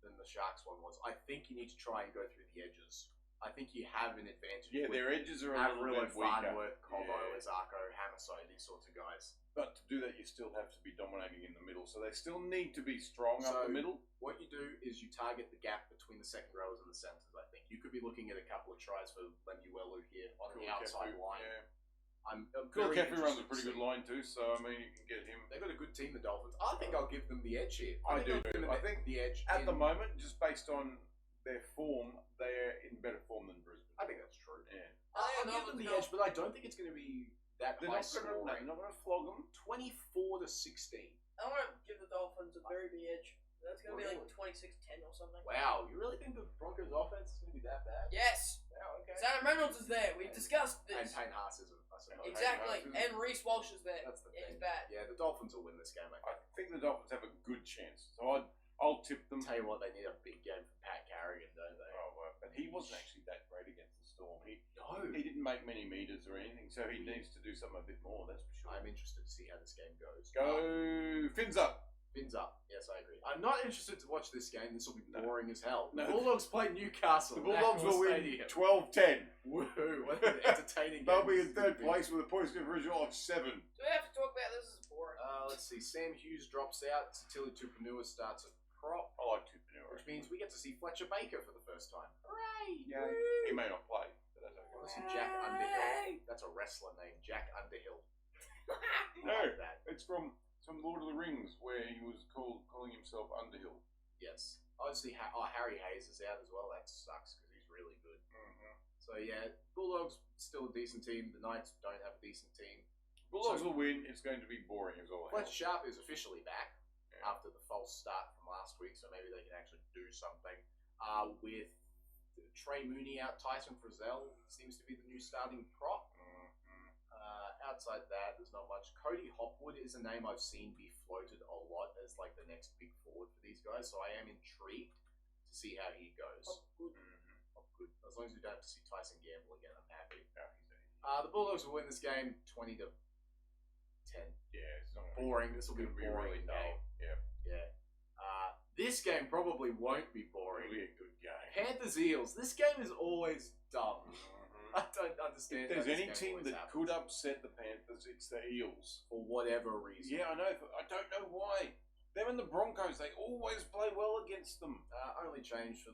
A: than the Sharks one was. I think you need to try and go through the edges. I think you have an advantage.
C: Yeah,
A: with
C: their edges are a little
A: Amarillo,
C: bit weaker.
A: Farnworth, Cobbo,
C: Yeah.
A: Izako, Hamaso, these sorts of guys.
C: But to do that, you still have to be dominating in the middle. So they still need to be strong
A: So-
C: up the middle.
A: What you do is you target the gap between the second rowers and the centres, I think. You could be looking at a couple of tries for Lemuelu here on the outside line.
C: Yeah.
A: I'm
C: Cool
A: very
C: Caffrey runs a
A: interested to
C: pretty good
A: see-
C: line too, so I mean you can get him.
A: They've got a good team, the Dolphins. I think I'll give them the edge here.
C: I
A: think
C: do
A: I'll give
C: too.
A: them
C: I think
A: the edge
C: At
A: in-
C: the moment, just based on their form, they're in better form than Brisbane.
A: I think that's true.
C: Yeah.
A: I'll give them the edge, but I don't think it's going to be that
C: They're
A: high
C: not
A: scoring.
C: going to flog them.
A: 24-16.
B: I want to give the Dolphins a very big edge. That's going to be
A: Really?
B: like 26-10 or something.
A: Wow, you really think the Broncos' offense is going to be that bad?
B: Yes.
A: Wow, okay.
B: Adam Reynolds is there. We've discussed
A: And
B: this.
A: Payne Haas isn't, I suppose.
B: Exactly.
C: Payne Haas
B: And Reece Walsh is there.
A: That's the
B: Yeah,
A: thing.
B: he's bad.
A: Yeah, the Dolphins will win this game, I
C: I
A: think.
C: think the Dolphins have a good chance. So I'll tip them.
A: Tell you what, they need a big game from Pat Carrigan, don't they?
C: Oh, but he wasn't actually that great against the Storm.
A: No.
C: He didn't make many meters or anything, so he needs to do something a bit more. That's for sure.
A: I'm interested to see how this game goes.
C: Go fins up.
A: Fins up. Yes, I agree. I'm not interested to watch this game. This will be
C: No.
A: boring as hell.
C: No.
A: The Bulldogs play Newcastle.
C: The Bulldogs will win
A: Stadium.
C: 12-10.
A: Woohoo! What an entertaining game.
C: They'll be in
A: this is
C: third
A: gonna be.
C: place with a points differential of 7.
B: Do we have to talk about this? Is boring.
A: Let's see. Sam Hughes drops out. Satili Tupanua starts at prop,
C: I like Tupanua.
A: which means we get to see Fletcher Baker for the first time. Hooray!
C: Yeah, he may not play, but that's
A: I
C: okay.
A: want to see Jack Underhill. That's a wrestler name, Jack Underhill.
C: No,
A: I like that.
C: it's from Lord of the Rings, where he was calling himself Underhill.
A: Yes. Obviously, Harry Hayes is out as well. That sucks because he's really good.
C: Mm-hmm.
A: So yeah, Bulldogs still a decent team. The Knights don't have a decent team.
C: Bulldogs will win. It's going to be boring as all hell.
A: Fletcher Sharp is officially back
C: Yeah.
A: after the false start from last week, so maybe they can actually do something. With Trey Mooney out, Tyson Frizzell seems to be the new starting prop. Outside that, there's not much. Cody Hopwood is a name I've seen be floated a lot as like the next big forward for these guys, so I am intrigued to see how he goes.
B: Good.
A: Good. As long as we don't have to see Tyson gamble again, I'm happy.
C: No, he's
A: The Bulldogs will win this game 20-10.
C: yeah, it's not
A: Boring. This will be a
C: gonna
A: boring
C: really dull.
A: game.
C: Yeah,
A: Yeah. This game probably won't be
C: it'll
A: boring.
C: be a good game.
A: Panthers Eels. This game is always dumb. I don't understand.
C: If there's
A: how this
C: any
A: game
C: team
A: always
C: that
A: happens.
C: could upset the Panthers, it's the Eels.
A: for whatever reason.
C: Yeah, I know. I don't know why. Them and the Broncos, they always play well against them.
A: Only change for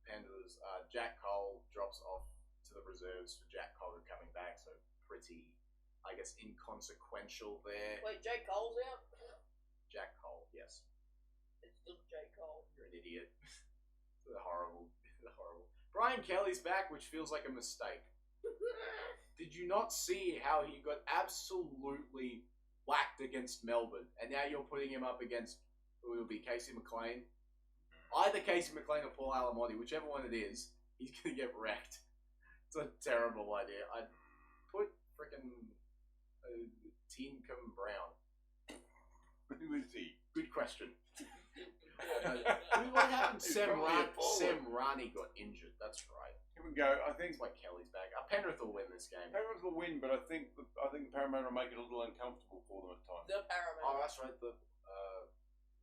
A: Panthers. Jack Cole drops off to the reserves for Jack Cole coming back, so pretty, I guess, inconsequential there.
B: Wait, Jake Cole's out?
A: Jack Cole, yes.
B: It's still Jake Cole.
A: You're an idiot. They're horrible. They're horrible. Brian Kelly's back, which feels like a mistake. Did you not see how he got absolutely whacked against Melbourne? And now you're putting him up against, who will be Casey McLean? Either Casey McLean or Paul Alamotti, whichever one it is, he's going to get wrecked. It's a terrible idea. I'd put frickin' Team Brown.
C: Who is he?
A: Good question. What happened?
C: He's
A: Sam
C: probably appalling.
A: Rani got injured. That's right.
C: Here we go. I think
A: It's like Kelly's back. Penrith will win this game.
C: Penrith will win, but I think Parramatta will make it a little uncomfortable for them at times.
B: The Paramount.
A: Oh, that's right. The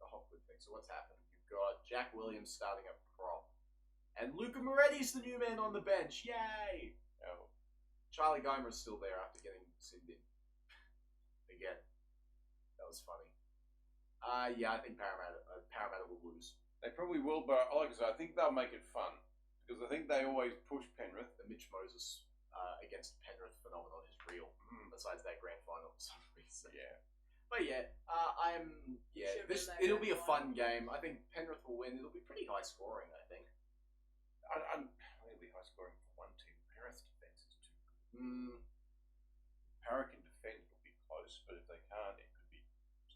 A: Hopwood thing. So what's happened? You've got Jack Williams starting at prop, and Luca Moretti's the new man on the bench. Yay!
C: Oh.
A: Charlie Geimer's still there after getting sinned in. Again, that was funny. Yeah, I think Parramatta will lose.
C: They probably will, but like I said, I think they'll make it fun because I think they always push Penrith.
A: The Mitch Moses against Penrith phenomenon is real. Besides that grand final for some reason.
C: Yeah.
A: But yeah,
B: Should be that
A: it'll be a
B: grand
A: fun game. I think Penrith will win. It'll be pretty high scoring, I think.
C: It'll be high scoring for one team. Penrith's defence is too good. Para can defend, it'll be close, but if they can't, it could be.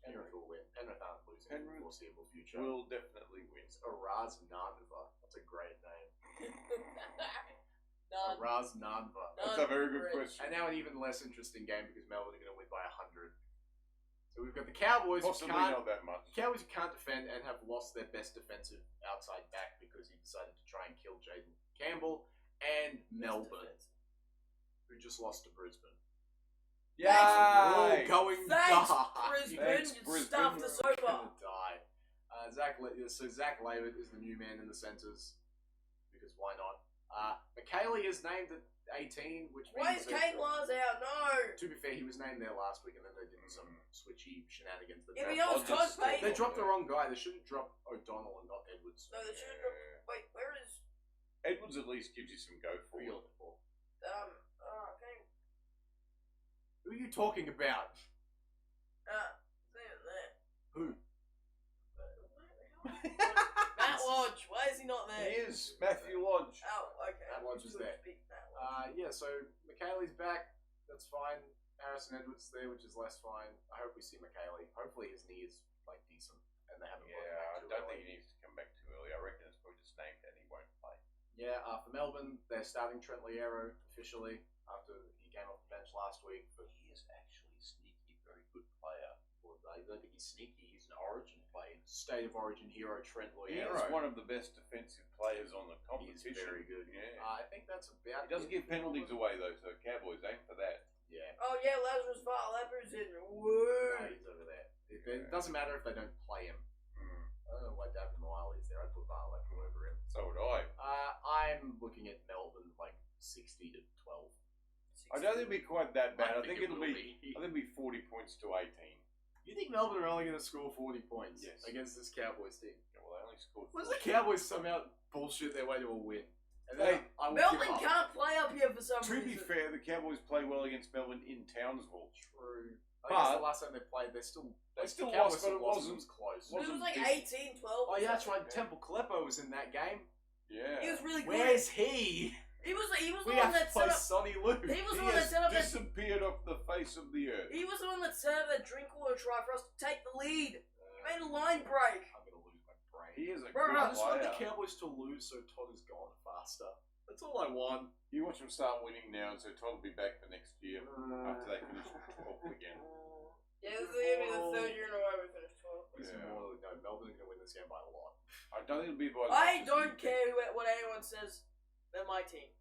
A: Penrith will win. Penrith aren't losing in the foreseeable future.
C: Will definitely win.
A: It's Araz Nanva. That's a great name.
B: None.
A: Araz Nanva.
C: That's a very good
B: Rich.
C: question.
A: And now an even less interesting game because Melbourne are going to win by 100. So we've got the Cowboys
C: Possibly
A: who can't,
C: not that much.
A: the Cowboys who can't defend and have lost their best defensive outside back because he decided to try and kill Jaden Campbell, and Melbourne who just lost to Brisbane.
C: Yay!
A: We're all going
B: Thanks,
A: die.
B: Brisbane.
C: Thanks,
B: You
C: Brisbane.
B: stuffed us
A: We're
B: over.
A: gonna die. So Zach Lavert is the new man in the centres because why not? McKaylee is named at 18, which means
B: Why is
A: that-
B: Kane Lars out? No.
A: To be fair, he was named there last week, and then they did some switchy shenanigans. That
B: Yeah, but
A: dropped-
B: that was Todd Payten.
A: they dropped the wrong guy. They should have dropped O'Donnell and not Edwards.
B: No, they should have dropped. Wait, where is
C: Edwards at least gives you some go
A: Who are you
C: for.
A: looking for?
B: Kane?
A: Who are you talking about?
B: There.
A: Who?
B: Matt Lodge. Why is he not there?
C: He is Matthew Lodge.
B: Oh, okay.
A: Matt Lodge is there.
B: Big Matt Lodge.
A: Yeah, so McKaylee's back. That's fine. Harrison Edwards there, which is less fine. I hope we see McKaylee. Hopefully his knee is like decent, and they haven't.
C: Yeah, I don't think he needs to come back too early. I reckon it's probably just named and he won't play.
A: Yeah, for Melbourne, they're starting Trent Liero officially after he came off the bench last week. But
C: He is actually a sneaky, very good player.
A: well, I don't think he's sneaky. He's an Origin player, State of Origin hero Trent
C: He
A: Liero.
C: is one of the best defensive players on the
A: He's
C: competition.
A: very good.
C: Yeah.
A: I think that's about.
C: He doesn't
A: it
C: give
A: for
C: penalties
A: Melbourne.
C: away though, so Cowboys aim for that.
A: Yeah,
B: Oh yeah, Lazarus Varlappers in.
A: no,
B: Woo!
A: he's over there. It doesn't matter if they don't play him. I don't know why David Moale's there. I'd put Varlap over him.
C: So would I.
A: I'm looking at Melbourne like 60 to 12.
C: I don't think it'll be quite that bad. I think it'll
A: will
C: be. I think it'll be 40 points to 18.
A: You think Melbourne are only going to score 40 points
C: Yes.
A: against this Cowboys team?
C: Yeah, well, they only scored.
A: What does the Cowboys somehow bullshit their way to a win? And
C: Hey,
A: I will
B: Melbourne
A: give up.
B: can't play up here for some
C: To
B: reason.
C: be fair, the Cowboys play well against Melbourne in Townsville.
A: True. I think that's
C: But-
A: the last time they played. They still
C: still
A: the Cowboys
C: lost, but it
A: lost,
C: wasn't-
A: was close.
B: It was like
C: wasn't
B: 18, 12.
A: Oh yeah, that's right.
B: something.
A: Temple Kleppo was in that game.
C: Yeah.
B: He was really good.
A: Where's he?
B: He was the
A: We
B: one
A: have
B: that
A: to play
B: set up.
A: Sonny Luke.
B: He was
C: He
B: the one that
C: has
B: set up that.
C: disappeared off the face of the earth.
B: He was the one that set up that drink water try for us to take the lead. He made a line break.
A: I'm gonna lose my brain.
C: He is a
B: Bro,
C: good
A: I just want
C: player.
A: the Cowboys to lose so Todd is gone faster. That's all I want.
C: You watch them start winning now, and so Todd will be back for next year after they finish 12th again.
B: Yeah, this is gonna be the third year in a row we finished 12th.
A: It's
C: Yeah.
A: more, no, Melbourne are going to win this game by a lot.
C: I don't think it'll be by.
B: I don't care what anyone says. They're my team.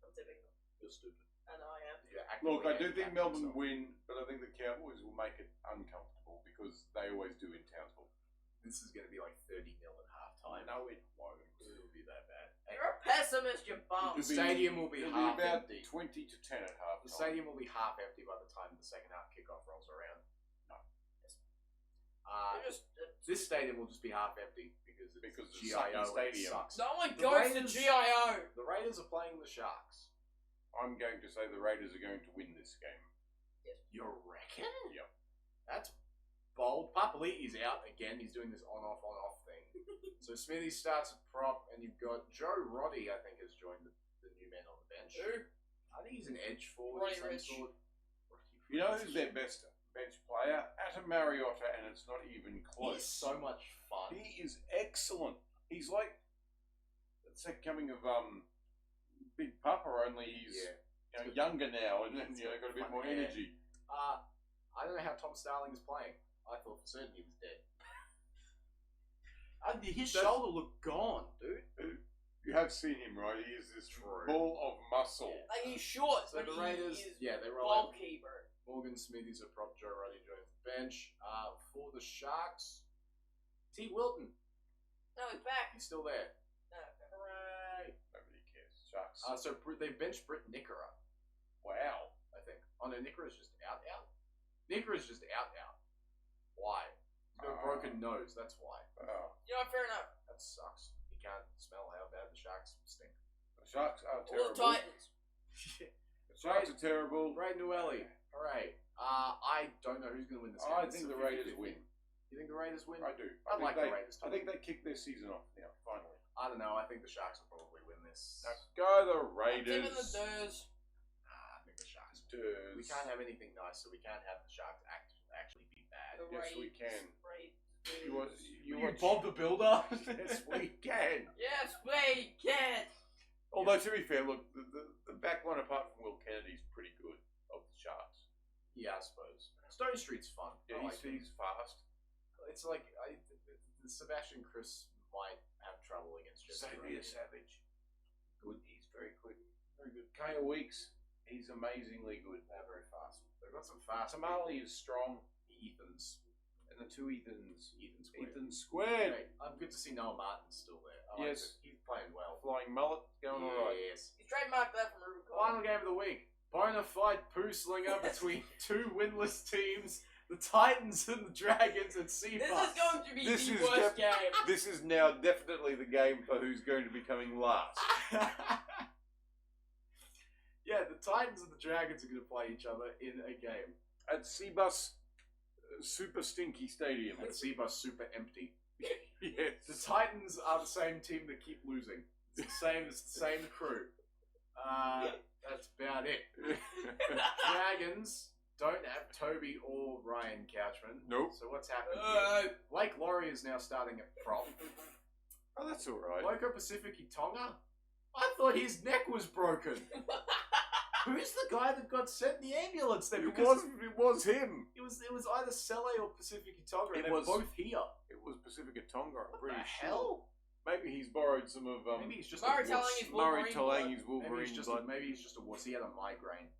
B: I'm tipping them.
A: You're stupid.
B: I know I am.
A: You're actively
C: Look, I do think
A: handicapping
C: Melbourne
A: yourself.
C: win, but I think the Cowboys will make it uncomfortable because they always do in Townsville.
A: This is going to be like 30-0 at halftime.
C: No, it won't.
A: It'll be that bad.
B: You're a pessimist, you bum.
A: The stadium will be
C: It'll
A: half
C: about
A: empty.
C: 20 to 10 at half.
A: The stadium will be half empty by the time the second half kickoff rolls around.
C: No.
B: You're just,
A: This stadium will just be half empty because it's
C: Because it's a
A: GIO
C: sucky
A: and it
C: stadium.
A: sucks.
B: no one
A: The
B: goes to
A: Raiders-
B: GIO.
A: The Raiders are playing the Sharks.
C: I'm going to say the Raiders are going to win this game.
A: You reckon?
C: Yep.
A: That's bold. Papali'i's out again. He's doing this on-off thing. So Smithy starts at prop, and you've got Joe Roddy, I think, has joined the new man on the bench.
B: Who?
A: I think he's an edge forward
B: Roddy
A: of some
B: Rich.
A: sort.
C: You know who's their best bench player? Atta Mariota, and it's not even close.
A: He's so much fun.
C: He is excellent. He's like the second coming of Big Papa, only he's younger now and
A: He's
C: got a bit
A: fun
C: more
A: hair.
C: energy.
A: I don't know how Tom Starling is playing. I thought for certain he was dead. His shoulder looked gone, dude.
C: You have seen him, right? He is this
A: True.
C: ball of muscle.
B: Like he's short,
A: So
B: but
A: the Raiders,
B: he is
A: yeah, they roll
B: bulky, bro.
A: Morgan Smithies a prop, Joe Ruddy joins the bench. For the Sharks, T. Wilton,
B: No, he's back.
A: he's still there.
B: No.
A: Hooray!
C: Nobody cares. Sharks.
A: So they benched Britt Nickera. Wow, I think. Oh no, Nickera's just out. Nickera's just out. Why? He's got a broken nose, that's why.
B: You know, fair enough.
A: That sucks. He can't smell how bad the Sharks stink.
C: The Sharks are
B: All
C: terrible.
B: the Titans.
C: The Sharks are terrible.
A: Ray Nueli, hooray. I don't know who's going to win this game.
C: I
A: It's
C: think
A: a
C: the Raiders
A: 50-50.
C: win.
A: You think the Raiders win?
C: I do.
A: I like the Raiders too.
C: I think they kick their season off now, finally.
A: I don't know. I think the Sharks will probably win this.
C: Now go the Raiders.
B: Give him the Durs.
A: I think the Sharks.
C: Durs.
A: We can't have anything nice, so we can't have the Sharks actually be bad.
B: The
C: Yes, we
B: Raiders.
C: can.
B: Raiders.
C: You
A: You
C: watch-
A: Bob the Builder? Yes, we can.
B: Yes, we can.
C: Although to be fair, look, the back line apart from Will Kennedy's pretty good of the Sharks.
A: Yeah, I suppose. Stone Street's fun.
C: Yeah,
A: I like it.
C: he's fast.
A: It's like the Sebastian Chris might have trouble against Jesse
C: Xavier
A: Rhodes.
C: Savage. Good. He's very quick. Very good. Kyle Weeks. He's amazingly good.
A: They're very fast. They've got some fast.
C: Somali is strong.
A: Ethans.
C: And the two Ethans.
A: Ethan's great.
C: Ethan squared.
A: Great. I'm good to see Noah Martin's still there. I like
C: Yes.
A: it. He's playing well.
C: Flying mullet. Going alright.
A: Yes.
B: He's trademarked that from Rubicon.
A: Final game of the week. Bonafide poo slinger between two winless teams, the Titans and the Dragons at Seabus.
B: This is going to be
C: This
B: the
C: is
B: worst game.
C: This is now definitely the game for who's going to be coming last.
A: Yeah, the Titans and the Dragons are going to play each other in a game.
C: At Seabus Super Stinky Stadium.
A: At Seabus super empty.
C: Yes.
A: The Titans are the same team that keep losing. It's the same crew. That's about it. Dragons don't have Toby or Ryan Couchman.
C: Nope.
A: So what's happened here? Blake Laurie is now starting at prop.
C: Oh, that's alright.
A: Loco Pacifici Tonga? I thought his neck was broken. Who's the guy that got sent in the ambulance then?
C: It was him.
A: It was either Sele or Pacifici Tonga, and
C: It
A: they're
C: was-
A: both here.
C: It was Pacifica Tonga, I'm
A: What
C: pretty
A: the
C: sure.
A: hell?
C: Maybe he's borrowed some of
A: Maybe he's just
B: Murray
A: a wuss.
B: Talangi's
C: Murray
B: Wolverine
C: Talangi's
A: Maybe
C: Wolverine
A: he's just
C: blood.
A: maybe he's just a wuss. He had a migraine.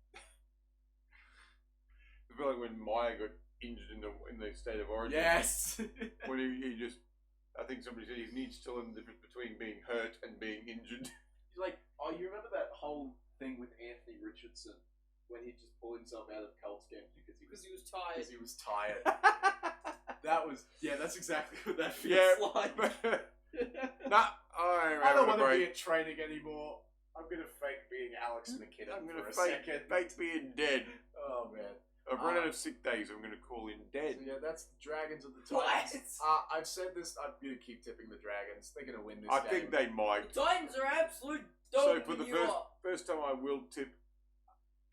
C: I feel like when Maya got injured in the state of origin.
A: Yes.
C: When he just, I think somebody said he needs to learn the difference between being hurt and being injured.
A: Like, oh, you remember that whole thing with Anthony Richardson when he just pulled himself out of Colts games because
B: Because he was tired.
A: he was tired. That was that's exactly what that feels
C: Yeah.
A: like.
C: Nah,
A: I don't want to be at training anymore. I'm gonna fake being Alex McKinnon
C: I'm gonna
A: for a
C: fake
A: second.
C: being dead.
A: Oh man.
C: I've run out of sick days. I'm gonna call in dead.
A: So yeah, that's the Dragons of the
B: What?
A: Titans. I've said this. I'm gonna keep tipping the Dragons. They're gonna win this
C: I
A: game.
C: think they might.
B: The Titans are absolute
C: So
B: dope
C: for the
B: in New York.
C: first time, I will tip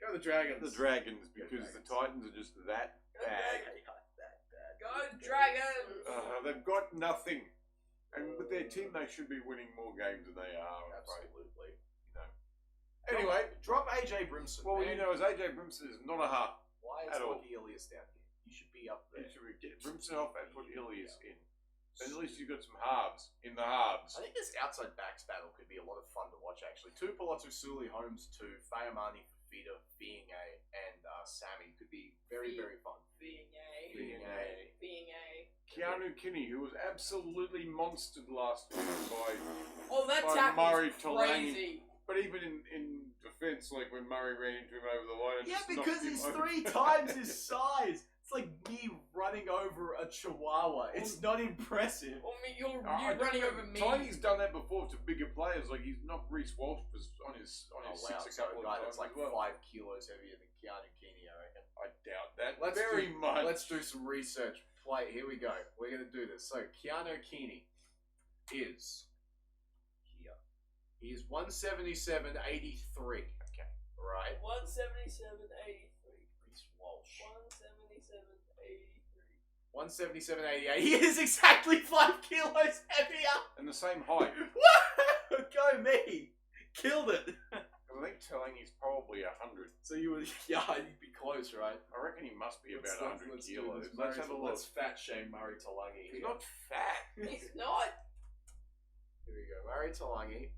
A: Go the Dragons.
C: the Dragons
A: Go
C: because the
A: Dragons.
C: Titans are just that
B: Go
C: bad.
B: Go Dragons!
C: They've got nothing, and with their team, they should be winning more games than they are. I'm afraid.
A: Absolutely.
C: You know.
A: Anyway, drop AJ Brimson.
C: Well,
A: man.
C: you know, as AJ Brimson is not a half.
A: Why is
C: at all.
A: Lockie Ilias down here? You should be up there.
C: You should get Brimson off and put Ilias in. And at least you've got some halves in the halves.
A: I think this outside backs battle could be a lot of fun to watch, actually. Tupelo Suli Holmes to Fayamani Fafita, Being A, and Sammy could be very, very fun.
B: Being A.
A: Being A.
B: Being A.
C: Keanu Kinney, who was absolutely monstered last week by.
B: Oh, that
C: By
B: tackle
C: Murray
B: is
C: Talangi.
B: crazy.
C: But even in defence, like when Murray ran into him over the line, and
A: Yeah,
C: just
A: because
C: knocked him
A: he's
C: over.
A: 3 times his size. It's like me running over a chihuahua. It's not impressive.
B: I mean, you're
C: I don't
B: running
C: know.
B: over me.
C: Tiny's done that before to bigger players. Like he's knocked Reece Walsh on his
A: Oh, wow.
C: six a
A: So a
C: couple
A: guy
C: of
A: that's
C: times.
A: like
C: as well.
A: 5 kilos heavier than Keanu Keeney, I reckon.
C: I doubt that.
A: Let's
C: very
A: do,
C: much.
A: Let's do some research. Here we go. We're going to do this. So, Keanu Keeney is here. He is 177.83. Okay. Right.
B: 177.83.
A: Reece Walsh.
B: 177.83.
A: 177.88. He is exactly 5 kilos heavier.
C: And the same height.
A: Woo! Go me. Killed it.
C: I think Talangi's probably 100.
A: So you would, yeah, you'd be close, right?
C: I reckon he must be about 100
A: let's do
C: kilos.
A: this.
C: Let's have a look.
A: Let's fat shame Murray Talangi.
C: He's not fat.
B: He's not.
A: Here we go. Murray Talangi.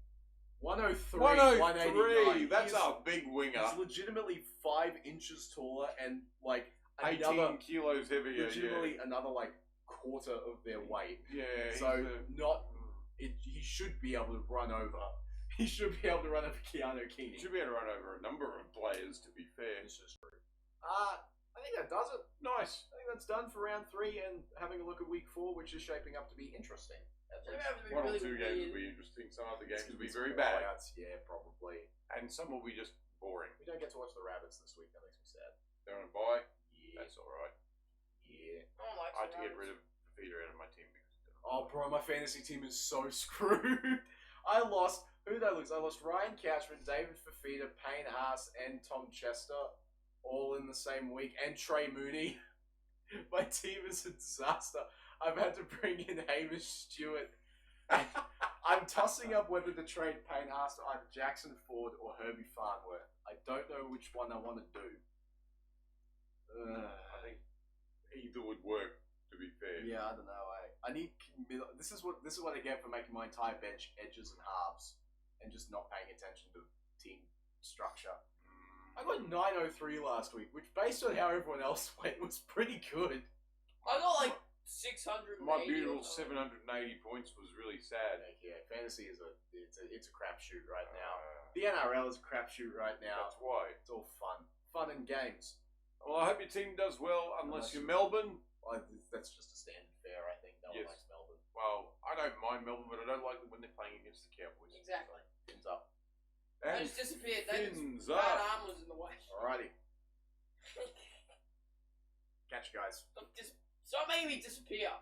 A: 103,
C: 103.
A: 189.
C: That's
A: He's-
C: a big winger.
A: He's legitimately 5 inches taller and like
C: 18
A: another,
C: kilos heavier.
A: legitimately another like quarter of their weight.
C: Yeah.
A: So
C: he's
A: he should be able to run over. He should be able to run over Keanu
C: he
A: Keeney.
C: should be able to run over a number of players. To be fair.
A: This is true. I think that does it.
C: Nice.
A: I think that's done for round 3 and having a look at week 4, which is shaping up to be interesting. At
B: It's gonna
A: least.
B: have to be
C: One or
B: really
C: two
B: weird.
C: games will be interesting. Some other games will be
A: Some
C: very bad,
A: blowouts, yeah, probably.
C: and some will be just boring.
A: We don't get to watch the Rabbits this week. That makes me sad.
C: They're on a bye.
A: Yeah,
C: That's all right.
A: yeah.
B: No one likes
C: I had to
B: the
C: get rid
B: Rabbits.
C: of Fafita out of my team because.
A: Oh, bro, my fantasy team is so screwed. I lost. Who did I lose? I lost Ryan Couchman, David Fafita, Payne Haas, and Tom Chester, all in the same week, and Trey Mooney. My team is a disaster. I've had to bring in Hamish Stewart. I'm tossing up whether to trade Payne Haas to either Jackson Ford or Herbie Farnworth. I don't know which one I want to do.
C: I think either would work. To be fair.
A: Yeah, I don't know. I need this is what I get for making my entire bench edges and halves and just not paying attention to team structure. I got 903 last week, which based on how everyone else went was pretty good.
B: I got like 680.
C: My beautiful
B: or something.
C: 780 points was really sad.
A: Yeah, fantasy is it's a crapshoot right now. The NRL is a crapshoot right now.
C: That's why.
A: It's all fun and games.
C: Well, I hope your team does well, unless you're Melbourne.
A: Well, that's just a standard fare, I think. No one
C: Yes.
A: likes Melbourne.
C: Well, I don't mind Melbourne, but I don't like them when they're playing against the Cowboys.
B: Exactly.
A: Fins up.
B: They
C: And
B: just disappeared. They
C: fins
B: just,
C: up.
B: that arm was in the way.
A: Alrighty, catch you guys.
B: Stop making me disappear.